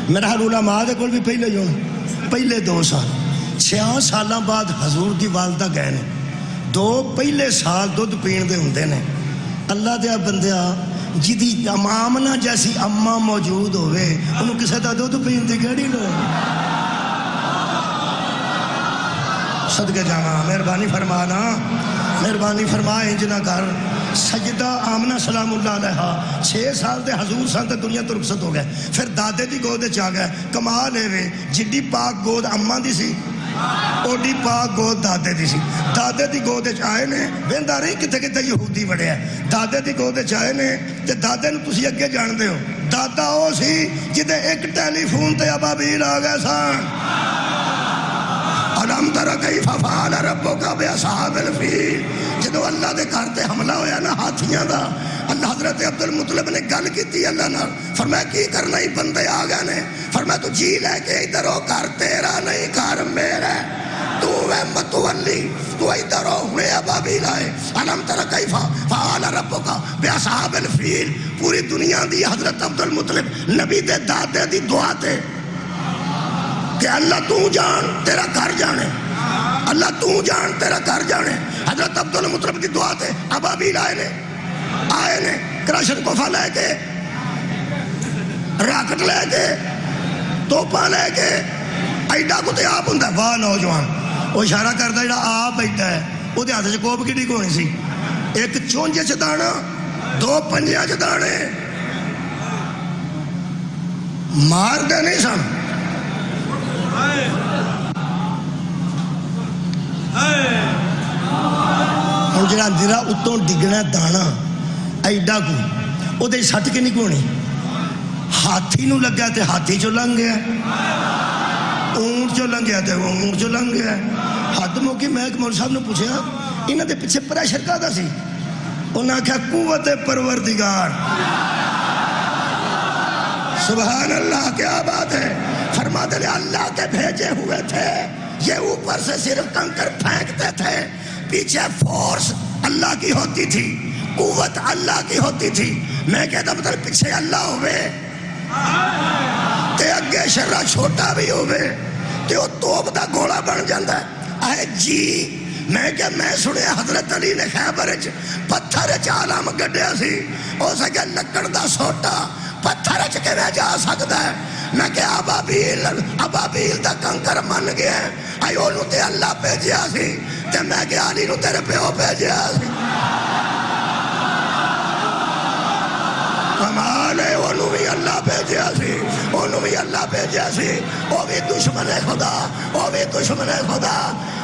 میرا حال علماء دے کول بھی پہلے جو پہلے 2 سال۔ 6 سالاں بعد حضور دی والدہ گئے نے، 2 پہلے سال دودھ پین دے ہوندے نے۔ اللہ دیا بندیا جدی آمنہ جیسی اماں موجود ہوئے انہوں کسے دا دودھ پین دی کیڑی لوگ؟ صدقے جاواں مہربانی فرمانا، مہربانی فرما انجنا کر۔ سیدہ آمنہ سلام اللہ علیہ 6 سال دے حضور سان تے دنیا تو رخصت ہو گئے، پھر دادے دی گود چ آ گئے۔ کمال ہے جڈی پاک گود اماں دی سی اوڈی پاک گود دادے دی سی۔ دادے دی گود چ آئے نے، ویندا رہی کتے کتے یہودی بڑھیا، دادے دی گود چ آئے نے تے دادے نو تسی اگے جاندے ہو، دادا او سی جدے ایک ٹیلی فون تے ابابیل آ گئے سن۔ الم تر کیف فعل ربک باصحاب الفیل، جدو اللہ دے گھر تے حملہ ہویا نا ہاتھیاں دا، اللہ حضرت عبد المطلب نے گل کی اللہ نال، فرمایا کی کرنا ہی بندے آ گئے نے، فرمایا تو جی لے کے ادھر ہو، گھر تیرا نہیں گھر میرا، تو ہے متولی، تو ادھر ہو، ہوئے ابابیل آئے۔ الم تر کیف فعل ربک باصحاب الفیل، پوری دنیا دی حضرت عبد المطلب نبی دے دادے دی دعا تے کہ اللہ تو جان تیرا گھر جانے، اللہ تو جان تیرا گھر جانے۔ حضرت عبد المطلب دی دعا تے ابابیل آئے نے کراشن کوفہ لے کے، راکٹ لے کے توپاں لے کے ایڈا کو تے آپ ہوندا واہ نوجوان وہ اشارہ کردا جڑا آپ بیٹھا ہے وہ ہاتھ چ کوپ کڈی ہونی سی ایک چونج چ دانا دو پنجیاں چ دانے مار دے نہیں سن ہوں جڑا اندرا اتوں ڈگنا دانا ایڈا کو وہ سٹ کے نہیں کونی ہاتھی نو لگا تے ہاتھی چو لنگ گیا اونٹ چو لنگ گیا تے اونٹ چو لنگ گیا حد موقع میں ایک مول صاحب نے پوچھا انہاں دے پیچھے پریشر کا سی انہاں کہا قوت پروردگار سبحان اللہ کیا بات ہے فرماتے ہیں اللہ کے بھیجے ہوئے تھے یہ اوپر سے صرف کنکر پھینکتے تھے پیچھے فورس اللہ کی ہوتی تھی قوت اللہ کی ہوتی تھی میں کہتا مطلب پیچھے اللہ ہوئے تے اگے شرہ چھوٹا بھی ہوئے تے وہ توپ دا گولا بن جاندہ ہے اے جی میں کہ میں سنے حضرت علی نے خیبر پتھر عالم گڈیا سی ہو سکے لکڑ دا سوٹا پتھر کے میں جا سکتا ہے میں کہ ابابیل دا کنکر من گیا آئی انہوں تے اللہ بھیجیا سی تے میں کہ علی نو تیرے پیو بھیجیا سی کمال ہے انہوں بھی اللہ بھیجیا سی انہوں بھی اللہ بھیجیا سی وہ بھی دشمن خدا وہ بھی دشمن خدا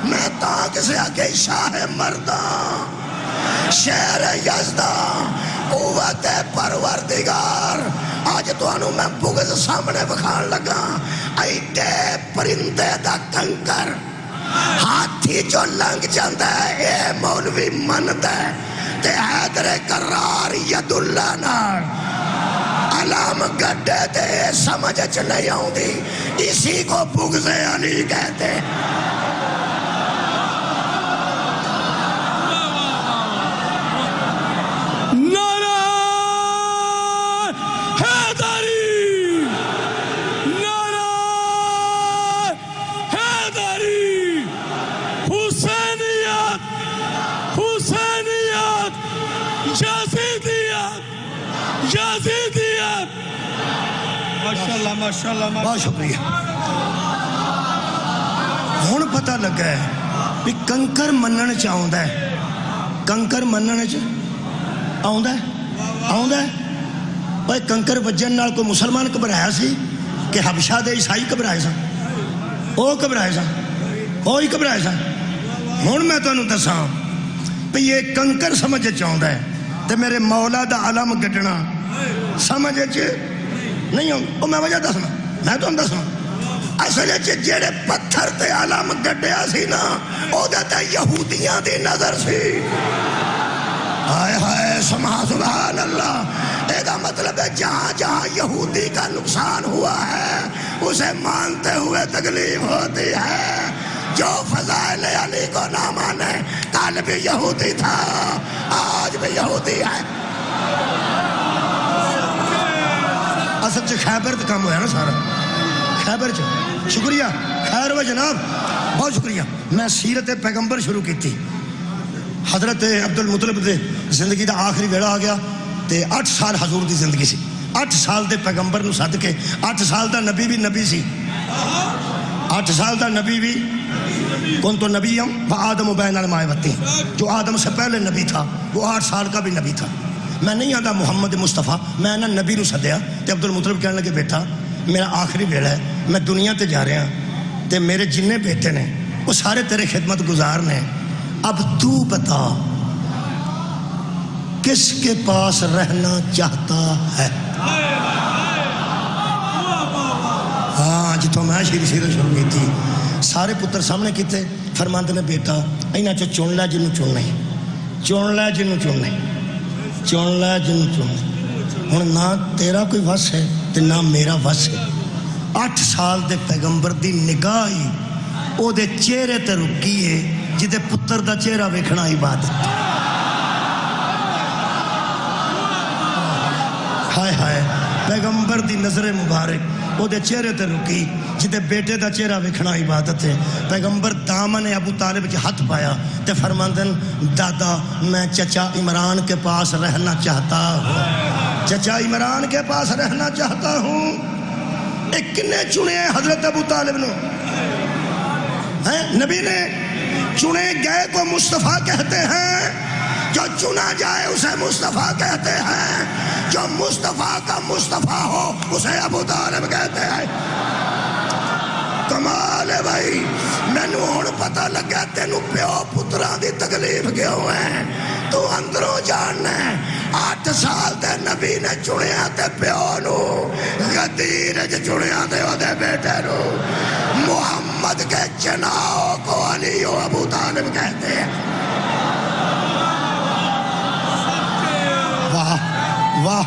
میں تاں کسے آکے شاہ مردان شہر یزدان قوت پروردگار آج تو انہوں میں بغض سامنے بکھان لگا ایڈے پرندے دا کنکر ہاتھی جو لنگ جاندہ ہے اے مولوی مند ہے تے حیدر کرار ید اللہ نار علام گڈے تے سمجھ چ نہیں آؤں دی اسی کو بغض علی کہتے بہت شکریہ ہون پتہ لگا ہے بھی کنکر منن چاہوں ہے کنکر منن چاہوں ہے بھائی کنکر وجن نال کو مسلمان گھبرایا سی کہ حبشہ دے عیسائی گھبرائے سن وہ گھبرائے سن وہی گھبرائے سن ہوں میں تمہیں دساں بھی یہ کنکر سمجھ چاہوں ہے تو میرے مولا دا علم گڈنا سمجھ نہیں ہوں وہ میں وجہ دسنا میں تو دسنا اصل جڑے پتھر تے علم گڈیا سی نا او تے یہودیاں دی نظر سی ہائے ہائے سبحان اللہ ایک مطلب ہے جہاں جہاں یہودی کا نقصان ہوا ہے اسے مانتے ہوئے تکلیف ہوتی ہے جو فضائل علی کو نہ مانے کل بھی یہودی تھا آج بھی یہودی ہے اصل سے خیبر تو کام ہوا نا سارا خیبر چ شکریہ خیر و جناب بہت شکریہ میں سیرت پیغمبر شروع کی تھی حضرت عبدالمطلب دے زندگی دا آخری ویڑا آ گیا تے 8 سال حضور دی زندگی سی 8 سال دے پیغمبر نو صد کے 8 سال دا نبی بھی نبی سی 8 سال دا نبی بھی کون تو نبی ہم آدم و بین الماء والطین جو آدم سے پہلے نبی تھا وہ 8 سال کا بھی نبی تھا میں نہیں آتا محمد مصطفیٰ میں نا نبی نو سدیا تے عبدالمطلب کہنے لگے بیٹا میرا آخری ویڑا ہے میں دنیا تے جا رہا ہوں تے میرے جننے بیٹے نے وہ سارے تیرے خدمت گزار نے اب تو بتا کس کے پاس رہنا چاہتا ہے ہاں جتوں میں سیرت شروع کی تھی سارے پتر سامنے کیتے فرماندے نے بیٹا اینا چن لے جنوں چننا چن لے جنوں چننا چن لے جنوں چننا ہوں نہ تیرا کوئی وس ہے تے نہ میرا وس ہے 8 سال دے پیغمبر دی نگاہی او دے چہرے تے رکی ہے جدے پتر دا چہرہ ویکھنا عبادت ہائے ہائے پیغمبر دی نظر مبارک او دے چہرے تے رکی جدے بیٹے دا چہرہ ویکھنا عبادت ہے پیغمبر دامن ابو طالب کے ہاتھ پایا تے فرماندن دادا میں چچا عمران کے پاس رہنا چاہتا ہوں چچا عمران کے پاس رہنا چاہتا ہوں ایک کنے چنے حضرت ابو طالب نو؟ نبی نے چنے گئے کو مصطفیٰ کہتے ہیں، جو چنا جائے اسے مصطفیٰ کہتے ہیں، جو مصطفیٰ کا مصطفیٰ ہو اسے ابو طالب کہتے ہیں۔ کمال ہے بھائی، میں نے ہون پتہ لگا تینوں پیو پتران دی تکلیف کیوں ہے، تو اندروں جاننا ہے۔ 8 سال دے نبی نے چنیا تے پیو نو، غدیر جو چنیا تے وہ دے بیٹے نو۔ محمد کے چناؤ کو علی و ابو طالب کہتے ہیں۔ واہ واہ،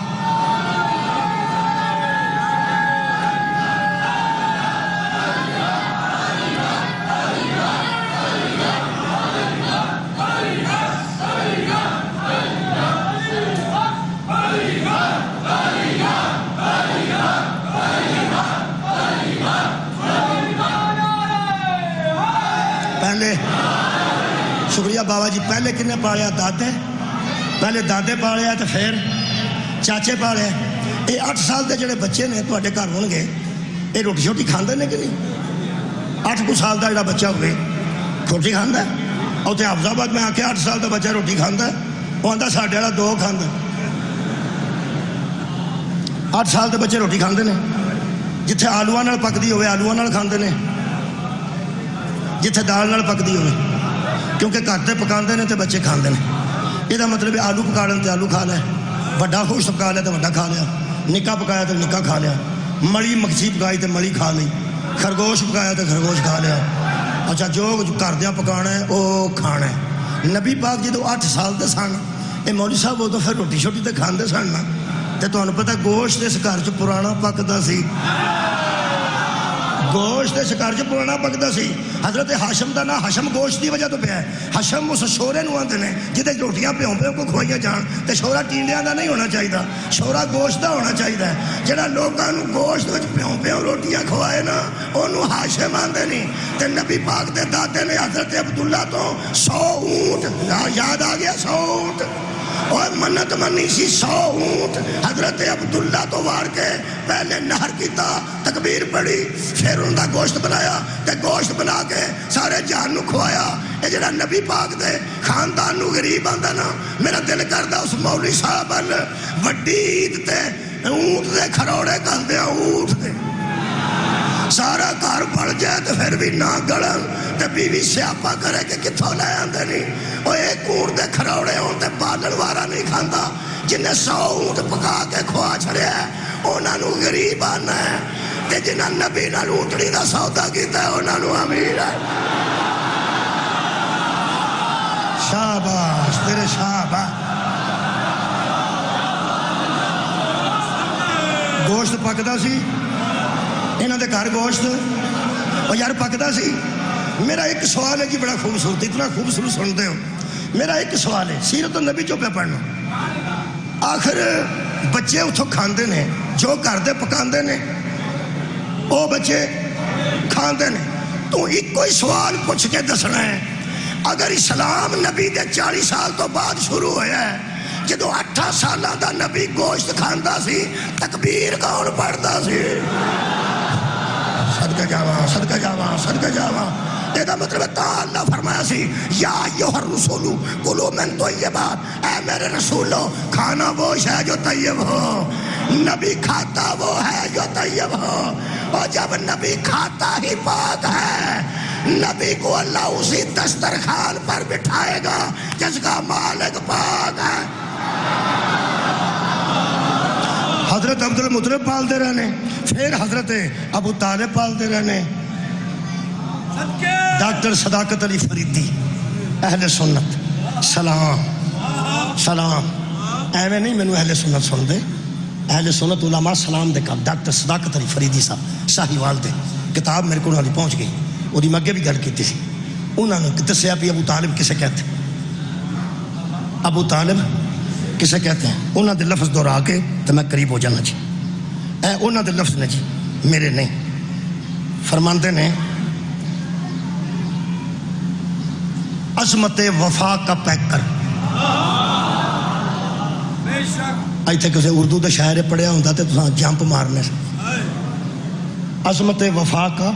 پہلے شکریہ بابا جی، پہلے کنے پالیا؟ دادے، پہلے دادے پالیا تو پھر چاچے پالیا۔ یہ 8 سال دے جڑے بچے نے تواڈے گھر ہون گے، یہ روٹی شوٹی کھاندے نے کہ نہیں؟ 8 سال دا جڑا بچہ ہوئے روٹی کھاندا ہے؟ اور تے حافظ آباد میں آکھیا 8 سال دا بچہ روٹی کھاندا ہے، وہ آندا ساڈے والا 2 کھاندا۔ 8 سال دے بچے روٹی کھاندے نے، جتھے آلوਆਂ نال پکدی ہوئے آلوਆਂ نال کھاندے نے، جتھے دال نال پکدی ہوئے، کیونکہ گھر تے پکاندے نے تے بچے کھاندے نے۔ یہ مطلب ہے آلو پکا لیں تے آلو کھا لیا، بڑا گوشت پکا لیا تے بڑا کھا لیا، نکا پکایا تے نکا کھا لیا، مڑی مکھی پکائی تے مڑی کھا لی، خرگوش پکایا تے خرگوش کھا لیا۔ اچھا جو گھر دیا پکانا ہے وہ کھانا ہے۔ نبی پاک جدو 8 سال دے سن، یہ مولوی صاحب وہ تو پھر روٹی شوٹی تے کھاندے سن نا، تے تمہیں پتہ گوشت اس گھر چ پرانا پکدا سی، گوشت اس گھر چ پرانا پکدا سی۔ حضرت ہاشم دا نا ہاشم گوشت دی وجہ تو پیا ہے۔ ہاشم اس شورے نو آندے نے جدے روٹیاں پیوں پیوں کو کھوائیاں جان، تے شورا ٹینڈیاں دا نہیں ہونا چاہیے، شورا گوشت دا ہونا چاہیے۔ جڑا لوکاں نو گوشت وچ پیوں پیوں روٹیاں کھوائے نا، اونوں ہاشم آندے نہیں۔ تے نبی پاک دے دادے نے حضرت عبداللہ تو 100 اونٹ، یاد آ گیا 100 اونٹ، اور منت منی سی 100 اونٹ حضرت عبداللہ تو وار کے پہلے نہر کیتا، تکبیر پڑھی، پھر ان کا گوشت بنایا تے گوشت بنا کے سارے جہان نو کھوایا۔ یہ جڑا نبی پاک دے خاندان نو غریب آندا نا، میرا دل کردا اس مولوی صاحب وڈی عید تے اونٹ دے کھروڑے کردے اونٹ دے، سارا گھر بڑھ جائے تو پھر بھی نہ گڑن، تے بیوی سیاپا کرے کہ کتھوں لے آندے نہیں۔ وہ ایک اونٹ دے کھروڑے ہون تے بالن وارا نہیں کھاندا، جنہیں 100 اونٹ پکا کے کھوا چھڑیا ہے انہاں نو غریب آنا ہے، تے جنہاں نبی نال اونٹڑی دا سودا کیتا ہے انہاں نو امیر ہے۔ شاباش تیرے شاباش۔ گوشت پکدا سی انہاں دے گھر، گوشت اور یار پکدا سی۔ میرا ایک سوال ہے جی، بڑا خوبصورت، اتنا خوبصورت سنتے ہو، میرا ایک سوال ہے، سیرت النبی جو پہ پڑھنا، آخر بچے اتھوں کھاندے نے، جو گھر دے پکاندے نے وہ بچے کھاندے نے، تو ایک کوئی سوال پوچھ کے دسنا ہے۔ اگر اسلام نبی دے 40 سال تو بعد شروع ہویا ہے، جدو 8 سالہ دا نبی گوشت کھاندا سی، تکبیر کون پڑھدا سی؟ صدقہ جاواں صدقہ جاواں صدقہ جاواں۔ یہ مطلب تا اللہ فرمایا سی یا ایھا الرسول کلوا من طیبات، اے میرے رسولو کھانا وہ ہے جو طیب ہو، نبی کھاتا وہ ہے جو طیب ہو، اور جب نبی کھاتا ہی پاک ہے، نبی کو اللہ اسی دسترخوان پر بٹھائے گا جس کا مالک پاک ہے۔ حضرت عبد المطلب پالتے رہنے، پھر حضرت ابو طالب پالتے رہنے، ڈاکٹر صداقت علی فریدی اہل سنت سلام سلام، ایویں نہیں مینوں اہل سنت سن دے، اہل سنت علماء سلام دے کب، ڈاکٹر صداقت علی فریدی صاحب شاہیوال دے، کتاب میرے کو پہنچ گئی، وہی میں اگے بھی گل کی سی، انہوں نے دسیا بھی ابو طالب کسے کہتے ہیں، ابو طالب کسے کہتے ہیں، انہوں نے لفظ دہرا کے تو میں قریب ہو جانا جی، اے انہوں نے لفظ نے جی میرے نہیں، فرماندے نے عظمت وفا کا پیکر، ایتھے کسے اردو دے شاعر پڑھیا ہوندا تے تساں جمپ مارنے، عظمت وفا کا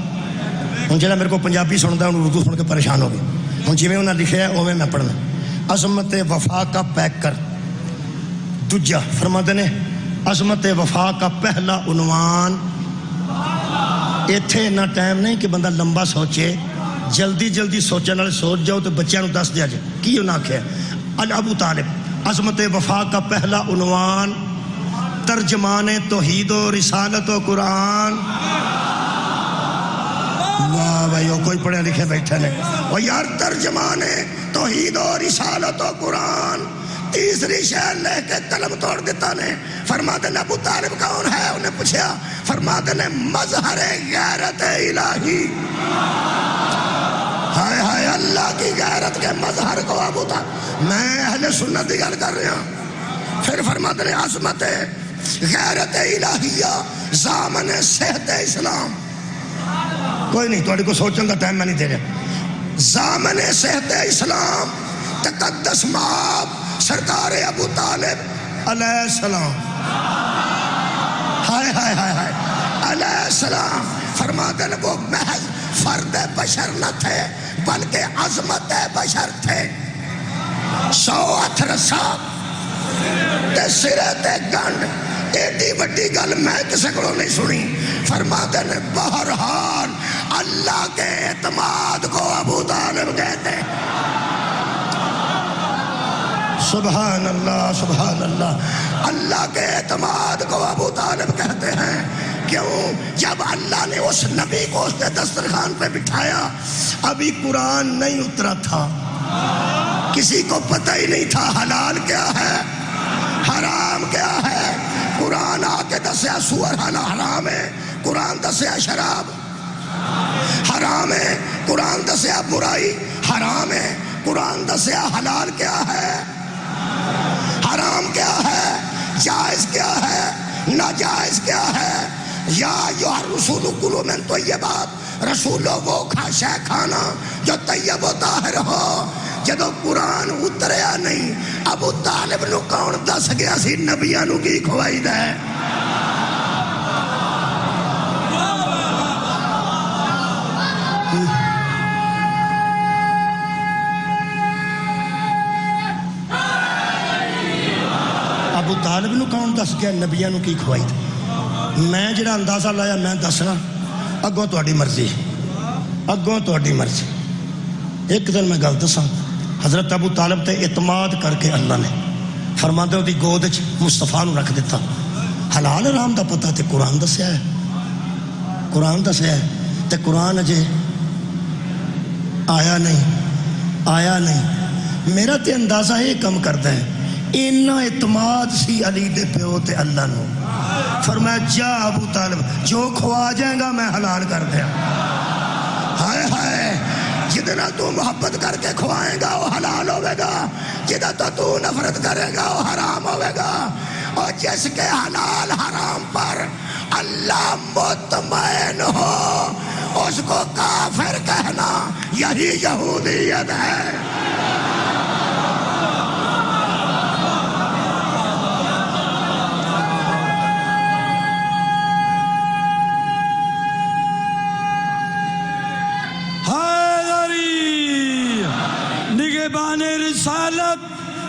ہوں جا میرے کو پنجابی سنتا انہوں اردو سن کے پریشان ہو گئے ہوں جی انہیں لکھا ہے اوے میں پڑھنا عظمت وفا کا پیک کر دوجا فرماتے نے عظمت وفا کا پہلا عنوان ایتھے اتنا ٹائم نہیں کہ بندہ لمبا سوچے جلدی جلدی سوچنے والے سوچ جاؤ تو بچوں کو دس دیا جائے کی انہیں آخیا ابو طالب عظمت وفا کا پہلا عنوان ترجمان توحید و رسالت و قرآن واہ بھائی وہ کوئی پڑھے لکھے بیٹھے نے وہ یار ترجمان توحید و رسالت و قرآن تیسری شہر لے کے قلم توڑ دیتا نے فرماتے نے ابو طالب کون ہے انہیں پوچھا فرماتے نے مظہر غیرت الہی ہائے ہائے اللہ کی غیرت کے مظہر کو ابو طالب میں اہل سنت کی گل کر رہا ہوں پھر فرماتے نے عظمت غیرت الہیہ ضامن صحت اسلام کوئی نہیں تھوڑے کو سوچنے کا ٹائم میں نہیں دے رہا ضامن صحت اسلام تقدس مآب سرکار ابو طالب علیہ السلام ہائے ہائے ہائے ہائے علیہ السلام فرماتے ہیں وہ محض فرد بشر نہ تھے بلکہ عظمت بشر تھے 100 ہتھ رسا تے سرے تے گنڈ ایڈی بڑی گل میں کسی کو نہیں سنی فرماتے ہیں بہرحال اللہ کے اعتماد کو ابو طالب کہتے ہیں سبحان اللہ اللہ کے اعتماد کو ابو طالب کہتے ہیں کیوں جب اللہ نے اس نبی کو اس نے دسترخوان پہ بٹھایا ابھی قرآن نہیں اترا تھا کسی کو پتہ ہی نہیں تھا حلال کیا ہے حرام کیا ہے قرآن آ کے دسیا سور حرام ہے قرآن دسیا شراب حرام ہے قرآن دسیا برائی حرام ہے قرآن دسیا حلال کیا ہے حرام کیا ہے جائز کیا ہے ناجائز کیا ہے یا رسول کلوا من طیبات رسولوں وہ شے کھانا جو طیب و طاہر ہو جدو قرآن اتریا نہیں ابو طالب نو کون دس گیا سی نبیاں نو کی کھوائی دے ابو طالب نو کون دس گیا نبیاں نو کی کھوائی دے میں جڑا اندازہ لایا میں دسنا اگوں تہاڈی مرضی اگوں تہاڈی مرضی ایک دن میں گل دساں حضرت ابو طالب تے اعتماد کر کے اللہ نے فرماندے دی گود وچ مصطفیٰ نو رکھ دیتا حلال حرام دا پتہ تے قرآن دسیا ہے قرآن دسیا ہے تے قرآن اجے آیا نہیں میرا تے اندازہ یہ کم کرتا ہے اینا اعتماد سی علی دے پیو تے اللہ نو فرمایا جا ابو طالب جو کھوا جائے گا میں حلال کر دیا ہائے ہائے جتنا تو محبت کر کے کھوائے گا وہ حلال ہوئے گا جتنا تو نفرت کرے گا وہ حرام ہوئے گا اور جس کے حلال حرام پر اللہ مطمئن ہو اس کو کافر کہنا یہی یہودیت ہے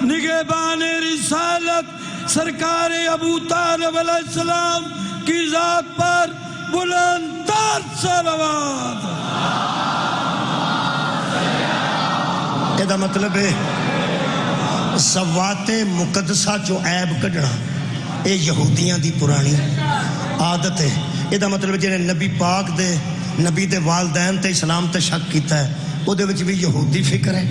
نگہبان رسالت سرکار ابو طالب علیہ السلام کی ذات پر بلند تر صلوات
یہ مطلب ہے ذوات مقدسہ جو عیب کڈنا یہ یہودیاں دی پرانی عادت ہے یہ مطلب جنہیں نبی پاک دے نبی دے والدین تے اسلام تے شک کیتا ہے وہ دے وچ بھی یہودی فکر ہے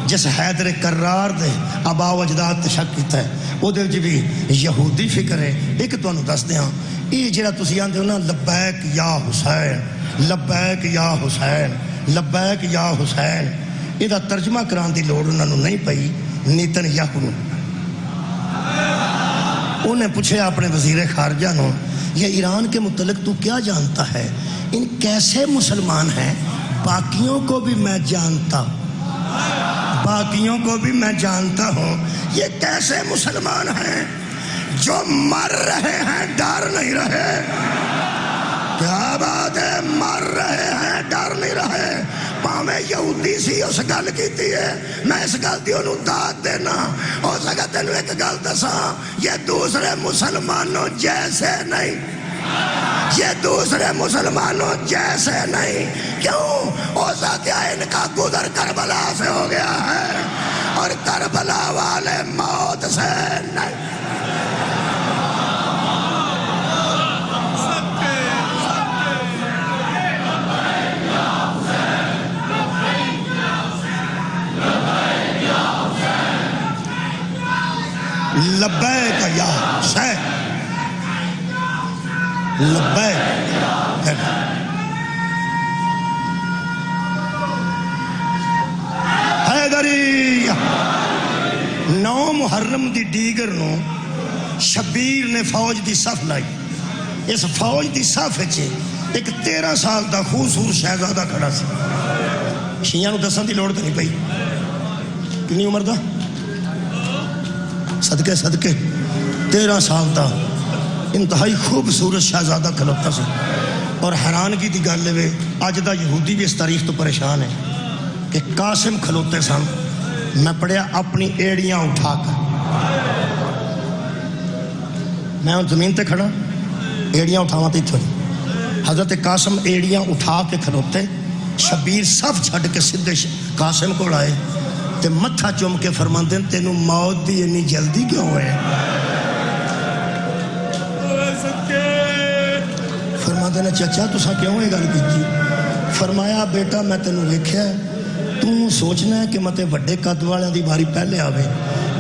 جس حیدر کرار دے آبا و اجداد تے شک کیتا ہے وہ دے وچ بھی یہودی فکر ہے ایک تانوں دس دیاں یہ جڑا تسی آندے ہو نا لبیک یا حسین لبیک یا حسین لبیک یا حسین یہ دا ترجمہ کران دی لوڑ انہوں نہیں پئی نیتن یاہو نو انہیں پوچھے اپنے وزیر خارجہ نو یہ ایران کے متعلق تو کیا جانتا ہے ان کیسے مسلمان ہیں باقیوں کو بھی میں جانتا باقیوں کو بھی میں جانتا ہوں یہ کیسے مسلمان ہیں جو مر رہے ہیں ڈر نہیں رہے کیا بات ہے، مر رہے ہیں، ڈر نہیں رہے. پاویں یہودی سی اس گل کیتی ہے، میں اس گل دی انہوں داد دینا. ہو سکا تینوں ایک گل دساں، یہ دوسرے مسلمانوں جیسے نہیں، یہ دوسرے مسلمانوں جیسے نہیں. کیوں؟ ہو سکتا ہے ان کا گزر کربلا سے ہو گیا ہے اور کربلا والے موت سے نہیں. لبیک یا حسین، لبیک. حیدری 9 محرم دی دیگر نو شبیر نے فوج دی صف لائی. اس فوج دی صف وچ ایک 13 سال دا خوبصورت شہزادہ کھڑا سی. شیعہ نو دسن دی لوڑ تے نہیں پئی کنی عمر دا، صدقے صدقے 13 سال دا انتہائی خوبصورت شہزادہ کھلوتا سی. اور حیرانگی دی گل ہے اج دا یہودی بھی اس تاریخ تو پریشان ہے کہ قاسم کھلوتے سن. میں پڑھیا اپنی ایڑیاں اٹھا کر، میں زمین تے کھڑا ایڑیاں اٹھاواں تے اتھوں. حضرت قاسم ایڑیاں اٹھا کے کھلوتے. شبیر صف چھڈ کے سیدھے قاسم کو آئے تے متھا چوم کے فرماندے تینوں موت دی اتنی جلدی کیوں ہے؟ فرماندے نے چچا تساں کیوں یہ گل کیتی؟ فرمایا بیٹا میں تینوں ویکھیا تو سوچنا ہے کہ متے وڈے قد والیاں دی واری پہلے آوے،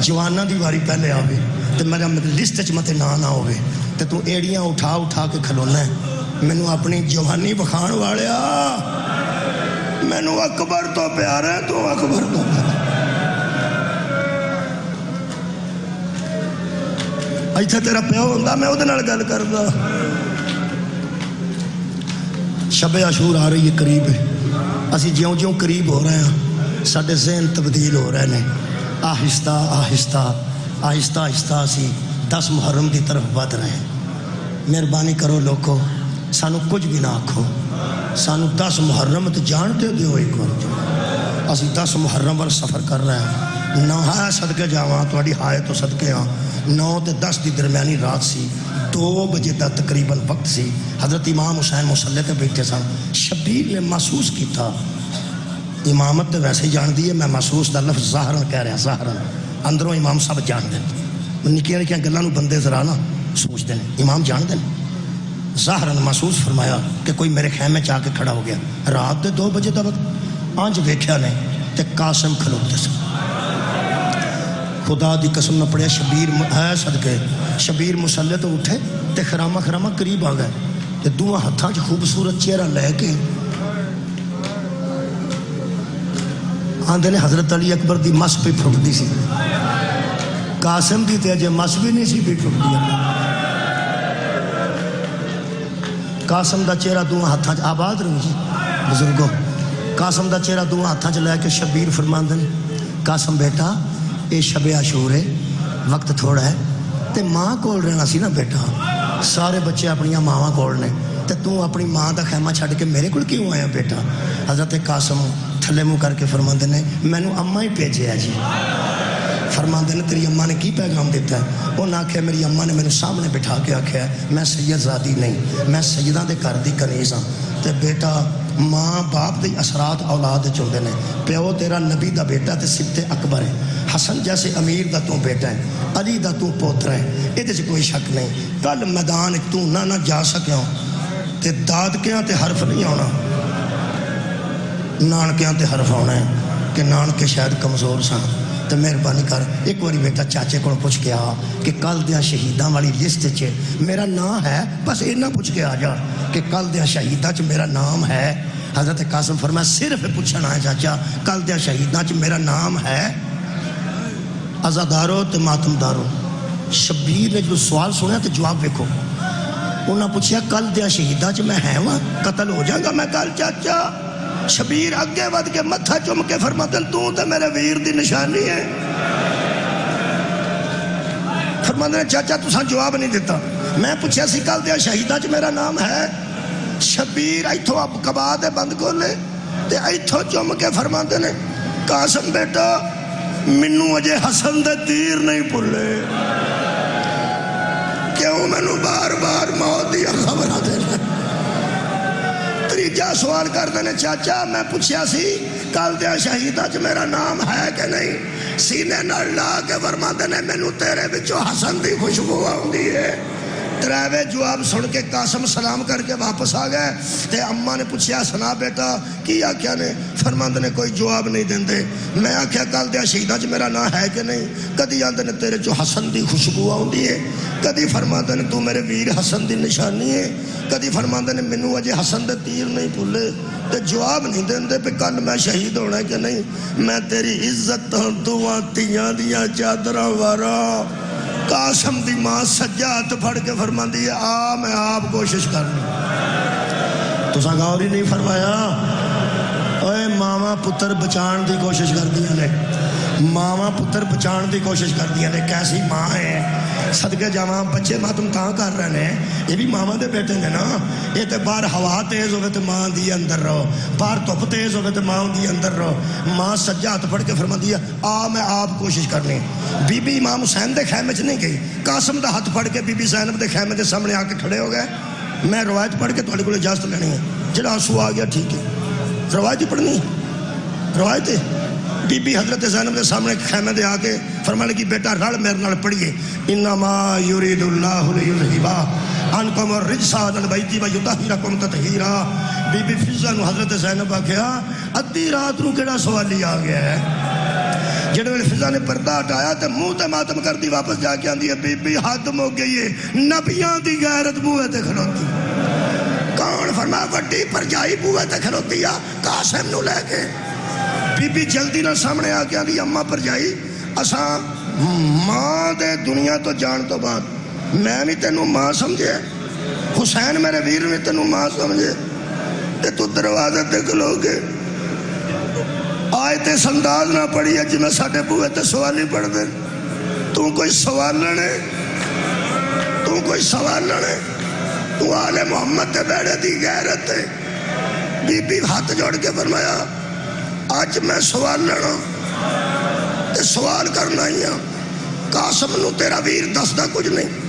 جواناں دی واری پہلے آوے تے میرا لسٹ وچ متے نہ ہوے تے تو ایڑیاں اٹھا اٹھا کے کھلونا ہے. مینوں اپنی جوانی بخان والیا، مینوں اکبر تو پیارا ہے، تو اکبر تو پیارا. ایتھے تیرا پیو ہوندا میں اودے نال گل کردا. شب عاشور آ رہی ہے، قریب ہے. اسی جیوں جیوں قریب ہو رہے ہیں ساڈے ذہن تبدیل ہو رہے ہیں. آہستہ آہستہ آہستہ آہستہ اسی 10 محرم کی طرف بڑھ رہے ہیں. مہربانی کرو لوگو سانو کچھ بھی نہ آکھو، سانو 10 محرم تو جانتے دیو ایک وقت. اسی 10 محرم پر سفر کر رہے ہیں. 9 ہے صدقے جاواں تہاڈی ہائے تو صدقے ہاں. 9 تے 10 دی درمیانی رات سی. 2 بجے دا تقریباً وقت سی. حضرت امام حسین مصلی تے بیٹھے سن. شبیر نے محسوس کیتا، امامت تے ویسے ہی جان دی ہے، میں محسوس دا لفظ ظاہراً کہہ رہا، ظاہراً اندروں امام سب جان دیں. نکیاں نکیاں گلاں نو بندے ذرا نا سوچتے ہیں، امام جان دیں. ظاہراً محسوس فرمایا کہ کوئی میرے خیمے چاہ کے کھڑا ہو گیا. رات دے 2 بجے دا وقت. آنج ویکھیا نے تے قاسم کھلوتے سن. خدا دی قسم نہ پڑیا شبیر ہے صدقے. شبیر مصلی تو اٹھے تے خرامہ خرامہ قریب آ گئے تے دونوں ہتھاں 'چ خوبصورت چہرہ لے کے آندے نے حضرت علی اکبر دی مس پہ پھٹدی سی. قاسم دی تے اجے مس بھی نہیں سی پہ پھٹدی. قاسم دا چہرہ دونوں ہتھاں 'چ آباد رہی جی بزرگوں. قاسم دا چہرہ دونوں ہتھاں 'چ لے کے شبیر فرماندے نے قاسم بیٹا یہ شب عاشور ہے، وقت تھوڑا ہے تے ماں کول رہنا سی نا بیٹا. سارے بچے اپنی ماواں کول نے تے تو اپنی ماں دا خیمہ چھڈ کے میرے کول کیوں آیا بیٹا؟ حضرت قاسم تھلے منہ کر کے فرماندے نے مینوں اماں ہی بھیجیا جی. فرماندے نے تیری اماں نے کی پیغام دیتا ہے؟ انہاں آکھیا میری اماں نے مینوں سامنے بٹھا کے آکھیا میں سید زادی نہیں، میں سیداں دے گھر دی کنیز ہاں. تے بیٹا ماں باپ دے اثرات اولاد چلتے ہیں. پیو تیرا نبی دا بیٹا تے سبت اکبر ہے. حسن جیسے امیر دا تو بیٹا ہے، علی دا تو پوتر ہے، یہ کوئی شک نہیں. کل میدان تو نہ جا سکیا تے دادکیاں تے حرف نہیں آنا، نانکیاں تے حرف آنا ہے کہ نانکے شاید کمزور سن. تو مہربانی کر ایک باری بیٹا چاچے کو پوچھ کے آ کہ کل دیا شہیداں والی لسٹ چ میرا نام ہے، بس اینا پوچھ کے آ جا کہ کل دیا شہیداں چ میرا نام ہے. حضرت قاسم فرمایا صرف پوچھنا ہے چاچا کل دیا شہیداں چ میرا نام ہے. عزادارو تے ماتم دارو. شبیر نے جو سوال سنیا تو جواب دیکھو. انہاں پوچھیا کل دیا شہیداں چ میں ہے وہاں قتل ہو جائے گا میں کل چاچا؟ شبیر اگے ود کے متھا چم کے فرماتے ہیں تو تے میرے ویر دی نشانی ہے. فرماتے ہیں چاچا تساں جواب نہیں دیتا. میں پوچھا سی کل دیا شہیداں چ میرا نام ہے؟ شبیر ایتھوں اب کبا دے بند کھولے تے ایتھوں چم کے فرماندے نے قاسم بیٹا منو اجے حسن دے تیر نہیں بھولے کیوں مینوں بار بار موت دی خبر آتے ہیں تیجا سوال کر دینے چاچا میں پوچھیا سی کل دیا شہیدہ چ میرا نام ہے کہ نہیں سینے نال لا کے فرماندے نے مینوں تیرے وچوں حسن دی خوشبو آوندی ہے تراوے جواب سن کے قاسم سلام کر کے واپس آ گئے تے اماں نے پوچھیا سنا بیٹا کی آکھیا نے فرماندے نے کوئی جواب نہیں دیندے میں آکھیا کل دیا شہیدہ چ میرا نام ہے کہ نہیں کدی آندے نے تیرے چوں حسن دی خوشبو آوندی ہے کدی فرماندے نے تو میرے ویر حسن دی نشانی ہے کدی فرماندے نے مینوں اجے حسن دے تیر نہیں بھولے تے جواب نہیں دیندے پہ کل میں شہید ہونا ہے کہ نہیں میں تیری عزت دعا تیاں دیاں چادراں وارا قاسم دی ماں سجاد پھڑ کے فرماندی ہے آ میں آپ کوشش کرنی تو سا غور ہی نہیں فرمایا اوے ماما پتر بچان دی کوشش کر دیا نے ماما پتر بچان دی کوشش کر دیا نے کیسی ماں ہے صدقے جاواں بچے ماتم کہاں کر رہے ہیں یہ بھی ماما دے بیٹے نے نا یہ تے باہر ہوا تیز ہوئے تے ماں دی اندر رہو باہر دھوپ تیز ہوئے تے ماں دی اندر رہو ماں سجا ہاتھ پڑھ کے فرما دیا آ میں آپ کوشش کرنی بی بی امام حسین دے خیمے چ نہیں گئی قاسم دا ہاتھ پڑھ کے بی بی زینب دے خیمے دے سامنے آ کے کھڑے ہو گئے میں روایت پڑھ کے تھوڑے کو اجازت لینی ہے جڑا آنسو آ گیا ٹھیک ہے روایت ہی پڑھنی روایت ہے بی بی حضرت زینب کے سامنے خیمے دے آکے فرمانے کی بیٹا رڑ میرے نال پڑھیے انما یرید اللہ لیذھبا عنکم الرجس اہل البیت ویطہرکم تطہیرا بی بی فضہ نو حضرت زینب آکھیا ادھی رات نو کیڑا سوالی آ گیا ہے جڑے ویلے فضہ نے پردہ ہٹایا تے منہ تے ماتم کر دی واپس جا کے آندی ہے بی بی حد مک گئی ہے نبیاں دی غیرت بوئے تے کھلوتی کون فرمایا وڈی پرجائی بوئے تے کھلوتی ہے قاسم نو لے کے بی بی جلدی نہ سامنے آ کے آدھی اماں پر جائی اساں ماں دے دنیا تو جان تو بعد میں بھی تینوں ماں سمجھے حسین میرے ویر نے تینوں ماں سمجھے کہ تو دروازے تے کھلو گے آیت سنداز نہ پڑھی ہے جی میں ساڑھے بوئے تے سوالی پڑھ دے تو کوئی سوال لڑے تو کوئی سوال لڑے تو آل محمد تے بیڑے دی غیرت ہے بی بی ہاتھ جوڑ کے فرمایا آج میں سوال لڑا تے سوال کرنا ہی ہاں قاسم نو تیرا ویر دسدا کچھ نہیں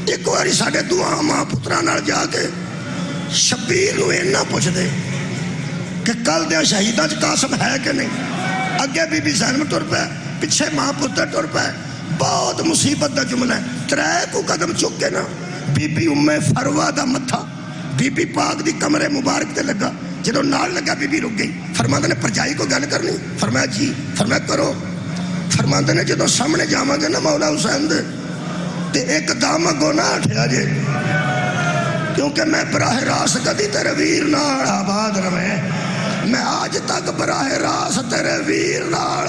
ایک باری ساڑھے دعا ماں پترا نال جا کے شبیر نو اینا پوچھ دے کہ کل دیا شہیدہ چ قاسم ہے کہ نہیں اگے بی بی زینب ٹر پہ پیچھے ماں پتر ٹر پہ بہت مصیبت دا جملہ ہے ترے کو قدم چک کے نا بی بی ام فروہ دا متھا بی بی پاک دی کمرے مبارک تے لگا جدو نال لگا بی بی رک گئی فرماندے نے پرجائی کو گل کرنی فرمایا جی فرمایا کرو فرماندے نے جدو سامنے جاواں گے نا مولا حسین دے تے ایک دام اگوں نہ اٹھیا جے کیونکہ میں براہ راست کدی تیرے ویر نال آباد رہے میں آج تک براہ راست تیرے ویر نال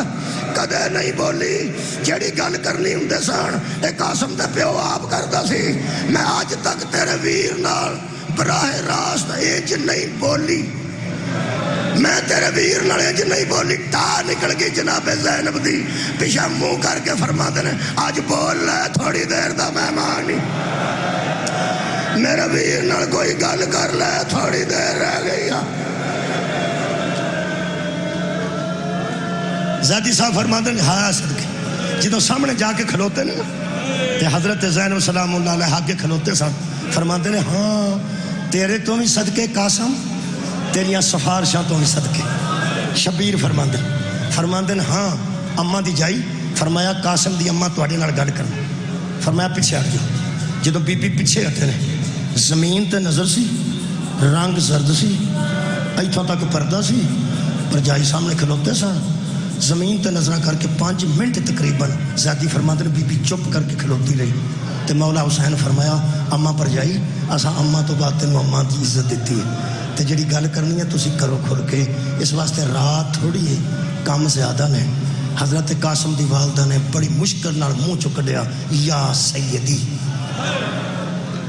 کدے نہیں بولی جیڑی گل کرنی ہوندے سن اے قاسم دے پیو آپ کردا سی میں آج تک تیرے ویر نال براہ راست ایج نہیں بولی میں تیرے ویر نال ایج نہیں بولی تا نکل گئی جناب زینب دی پیچھے منہ کر کے فرما دے آج بول لے تھوڑی دیر دا مہمان ہی میرے ویر نال کوئی گل کر لے تھوڑی دیر رہ گئی زیدی صاحب فرما دے ہاں صدقے جدو سامنے جا کے کھلوتے نا تے حضرت زینب سلام اللہ علیہ آگے کھلوتے سن فرما دے ہاں تیرے تو بھی صدقے قاسم تیریاں سفارشاں تو بھی صدقے شبیر فرما دے ہاں اماں دی جائی فرمایا قاسم دی اماں تواڈے نال گل کرنا فرمایا پیچھے ہٹ جاؤ جدو بی بی پیچھے ہٹے نے زمین تے نظر سی رنگ زرد سی ایتھوں تک پردہ سی پر جائی سامنے کھلوتے سن زمین تے نظرہ کر کے 5 منٹ تقریباً زیادی فرماتے نے بی بی چپ کر کے کھلوتی رہی تے مولا حسین فرمایا اماں پر جائی اسا اماں تو بات تینوں اماں کی عزت دیتی ہے تے جڑی گل کرنی ہے تسی کرو کھل کے اس واسطے رات تھوڑی ہے کام زیادہ نے حضرت قاسم دی والدہ نے بڑی مشکل نال منہ چک دیا یا سیدی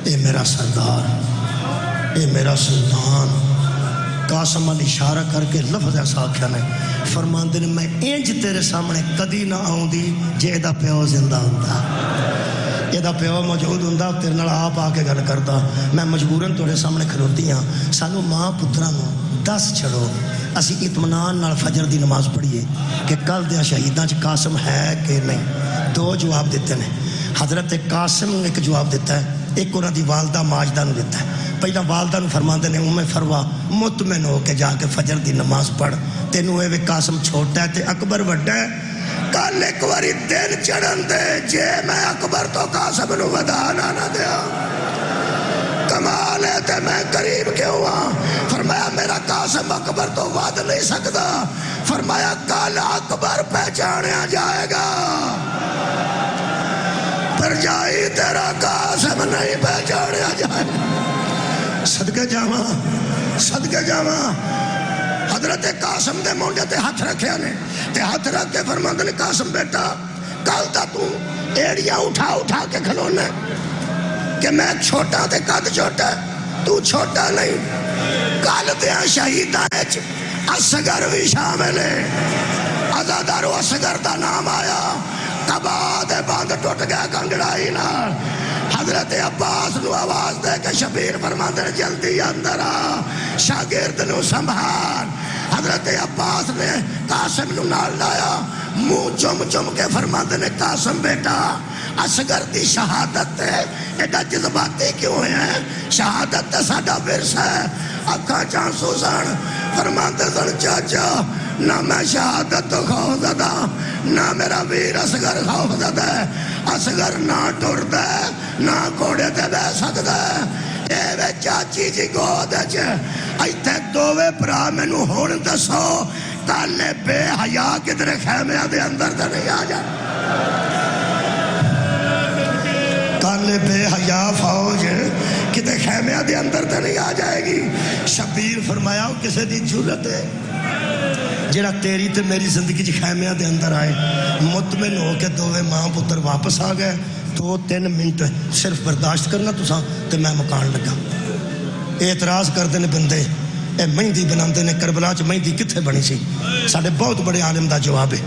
اے میرا سردار اے میرا سلطان قاسم علی اشارہ کر کے لفظ ایسا آکھیا نے فرماندے نے میں انج تیرے سامنے کدی نہ آؤں دی جے دا پیو زندہ ہوتا یہ پیو موجود ہوں تیرے نال آپ آ کے گل کرتا میں مجبوراً تیرے سامنے کھلوتی ہاں سانو ماں پتراں نوں دس چھڑو اسی اطمینان نال فجر دی نماز پڑھیے کہ کل دیا شہیداں چ قاسم ہے کہ نہیں دو جواب دیتے ہیں حضرت قاسم نے ایک جواب دیتا ہے ایک انہوں دی والدہ ماجدہ نے دیتا ہے پہلا والدہ نے فرماتے ہیں ام فروا مطمئن ہو کے جا کے فجر دی نماز پڑھ تینوں اے قاسم چھوٹا ہے تے اکبر وڈا ہے کل ایک باری دن چڑھن دے جے میں اکبر تو قاسم نو ودانا نہ دیا کمال ہے تے میں قریب کیوں ہاں فرمایا میرا قاسم اکبر تو ود نہیں سکتا فرمایا کل اکبر پہچانیا جائے گا پر جائی تیرا قاسم نہیں پہچانیا جائے گا صدقے جاواں حضرت قاسم دے مونڈے تے ہاتھ رکھے نے تے ہاتھ رکھ کے فرماندے نے قاسم بیٹا کل تا تو ایڑیاں اٹھا کے کھلونا کہ میں چھوٹا تے قد چھوٹا تو چھوٹا نہیں کل دیا شہیداں وچ اصغر بھی شامل ہے عزادارو اصغر دا نام آیا کبا دے باندھ ٹوٹ گیا کنگڑائی نال حضرت عباس نو آواز دے کہ شبیر فرماندے نے جلدی اندر آ شاگرد نو سنبھال حضرت عباس نے قاسم نو نال لایا منہ چم کے فرماندے نے قاسم بیٹا اصغر دی شہادت ہے ایڈا جذباتی کیوں ہے شہادت ہے ساڈا ورثہ ہے اکھاں چانسو سن فرماندے سن چاچا نہ میں شہادت تو خوف زدہ نہ میرا ویر اصغر خوف زدہ ہے اصغر نہ ٹردا ہے نہ گھوڑے تے بہ سکدا ہے اے وے چاچی جی گود وچ ایتھے دوویں بھرا مینوں ہن دسو کل بے حیا کدھر خیمیاں دے اندر تے نہیں آ جا کل بے حیا فوج کدھر خیمیاں دے اندر تے نہیں آ جائے گی شبیر فرمایا کسے دی جرت ہے جڑا تیری تے میری زندگی جی خیمیاں دے اندر آئے مطمئن ہو کے دوویں ماں پتر واپس آ گئے 2-3 منٹ صرف برداشت کرنا تساں تے میں مکان لگا اعتراض کردے نے بندے اے مہندی بناندے نے کربلا چ مہندی کتھے بنی سی ساڈے بہت بڑے عالم دا جواب ہے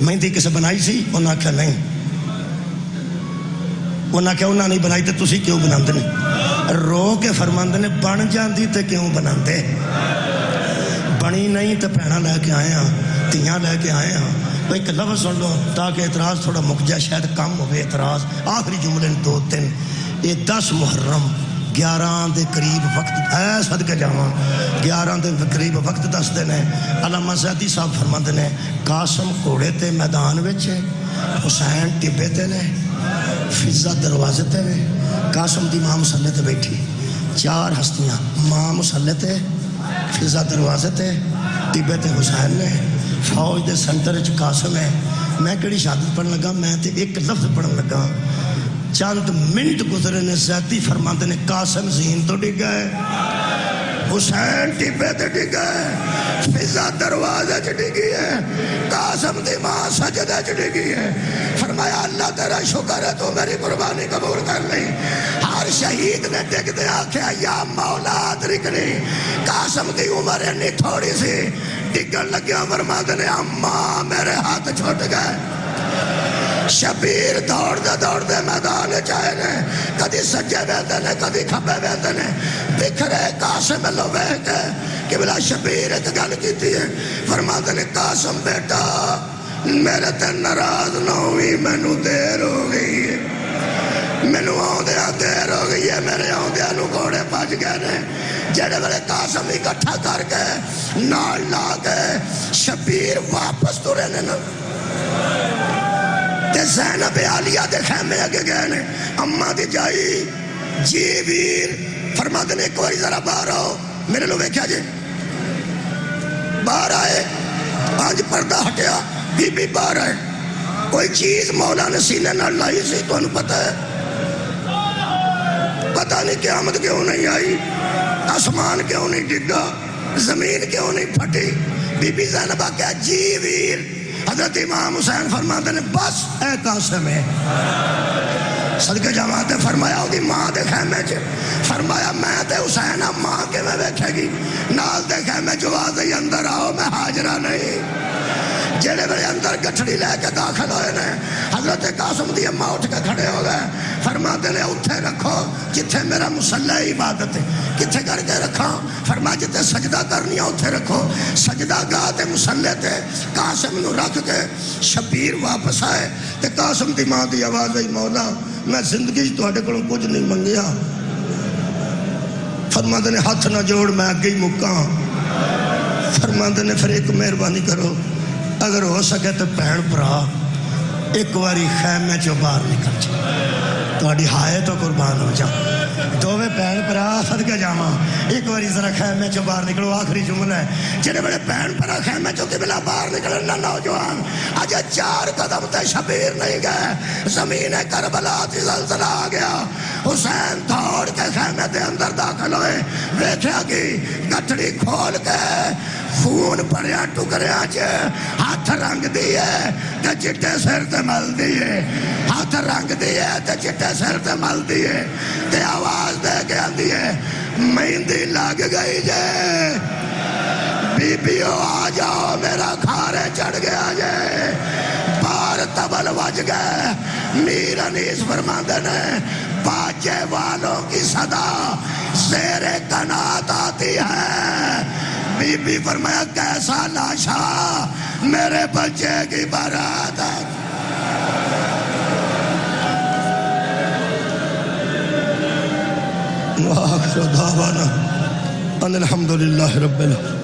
مہندی کسے بنائی سی انہاں آکھیا نہیں انہاں آکھیا انہاں نہیں بنائی تے تسی کیوں بناندے نے رو کے فرماندے نے بن جاندی تے کیوں بناندے بنی نہیں تو بھیڑاں لے کے آئے ہاں تیاں لے کے آئے ہاں ایک لفظ سن لو تاکہ اعتراض تھوڑا مک جائے شاید کم ہوئے اعتراض آخری جملے 2-3 یہ 10 محرم 11 دے قریب وقت ہے صدقے جاواں 11 دے قریب وقت دس دے نے علامہ زیدی صاحب فرماندے نے قاسم گھوڑے تے میدان وچ حسین ٹبے تے نے فضا دروازے تے نے قاسم دی ماں مسلے تے بیٹھی 4 ہستیاں ماں مسلے تے فضا دروازے تے ٹبے تے حسین نے فوج دے سنٹر چ قاسم ہے میں کہڑی شہادت پڑھن لگا میں تے ایک لفظ پڑھن لگا چند منٹ گزرے نے زیادی فرماندے نے قاسم زین تو ڈگ گئے حسین ٹبے تے ڈگ گئے فضا دروازے چ ڈگی ہے قاسم دی ماں سجدے چ ڈگی ہے فرمایا اللہ تیرا شکر ہے تو میری قربانی قبول کر لی ہر شہید نے ڈگ دے آکھیا یا مولا ادرکنی قاسم دی عمر انی تھوڑی سی ڈگن لگیا فرماندے نے اماں میرے ہاتھ چھوٹ گئے شبیر دوڑ دے میدان چاہے نے کدی سجے بیندے نے کدی کھبے بیندے نے بکھرے قاسم لو بیٹھ کہ بلا شبیر ایک گل کیتی ہے فرماندے نے قاسم بیٹا میرے تے ناراض نہ ہوئی مینوں دیر ہو گئی ہے مینوں آؤندیاں دیر ہو گئی ہے میرے آؤندیاں نوں گھوڑے بج گئے نے جڑے ویلے قاسم اکٹھا کر کے نال لا کے شبیر واپس ترے نے نا تے زینب عالیہ دے خیمے اگے گئے نے اماں دی جائی جی ویر فرماندے نے ایک باری ذرا باہر آؤ میرے لو ویکھیا جی باہر آئے آج پردہ ہٹیا بی بی باہر آئے کوئی چیز مولا نے سینے نہ لائی سی تو انہوں پتہ ہے پتہ نہیں قیامت کیوں نہیں آئی آسمان کیوں نہیں ڈگا زمین کیوں نہیں پھٹی بی بی زینبہ کہا جی ویر حضرت امام حسین فرماتے نے بس اے قاسم ہے صدقے جماعت فرمایا ہوگی ماں دے خیمے چ فرمایا میں تے حسین ماں کے میں بیٹھے گی نال دے خیمے جو آدھے اندر آؤ میں حاجرہ نہیں جڑے میرے اندر گٹھڑی لے کے داخل ہوئے نے حضرت قاسم دی اماں اٹھ کے کھڑے ہو گئے فرماتے نے اتھے رکھو جتھے میرا مصلی عبادت ہے کتھے کر کے رکھا فرما جتے سجدہ کرنی اتھے رکھو سجدہ گاہ تے مصلی تے قاسم نو رکھ کے شبیر واپس آئے تے قاسم دی ماں دی آواز آئی مولا میں زندگی تواڈے کولوں کچھ نہیں منگیا فرماتے نے ہاتھ نہ جوڑ میں اگے ہی مکاں فرماتے نے پھر ایک مہربانی کرو اگر ہو سکے تو بہن بھرا ایک واری خیمے چوں باہر نکل جا تہاڈی ہائے تو قربان ہو جا دوویں بہن بھرا صدقے جاواں ایک واری ذرا خیمے چوں باہر نکلو آخری جملہ ہے جڑے بڑے بہن بھرا خیمے چوں قبلہ باہر نکلن نہ نوجوان اج 4 قدم تے شبیر نہیں گئے زمین کربلا تے زلزلہ آ گیا حسین دوڑ کے خیمے دے اندر داخل ہوئے ویکھیا کہ گٹھڑی کھول کے خون پڑیا ٹکڑیاں چ ہاتھ رنگ دیے تے چٹے سر تے مل دیے ہاتھ رنگ دیے تے چٹے سر تے مل دیے تے آواز دے کے آندی ہے مہندی لگ گئی جے بی بیو آ جاؤ میرا کھارے چڑھ گیا جے بار تبل وج گئے میر انیس فرماندے نے باجے والوں کی صدا زیر قنات آتی ہے بی بی فرمایا کیسا لاشا میرے بچے کی بارات وآخر دعوانا ان الحمدللہ رب العالمین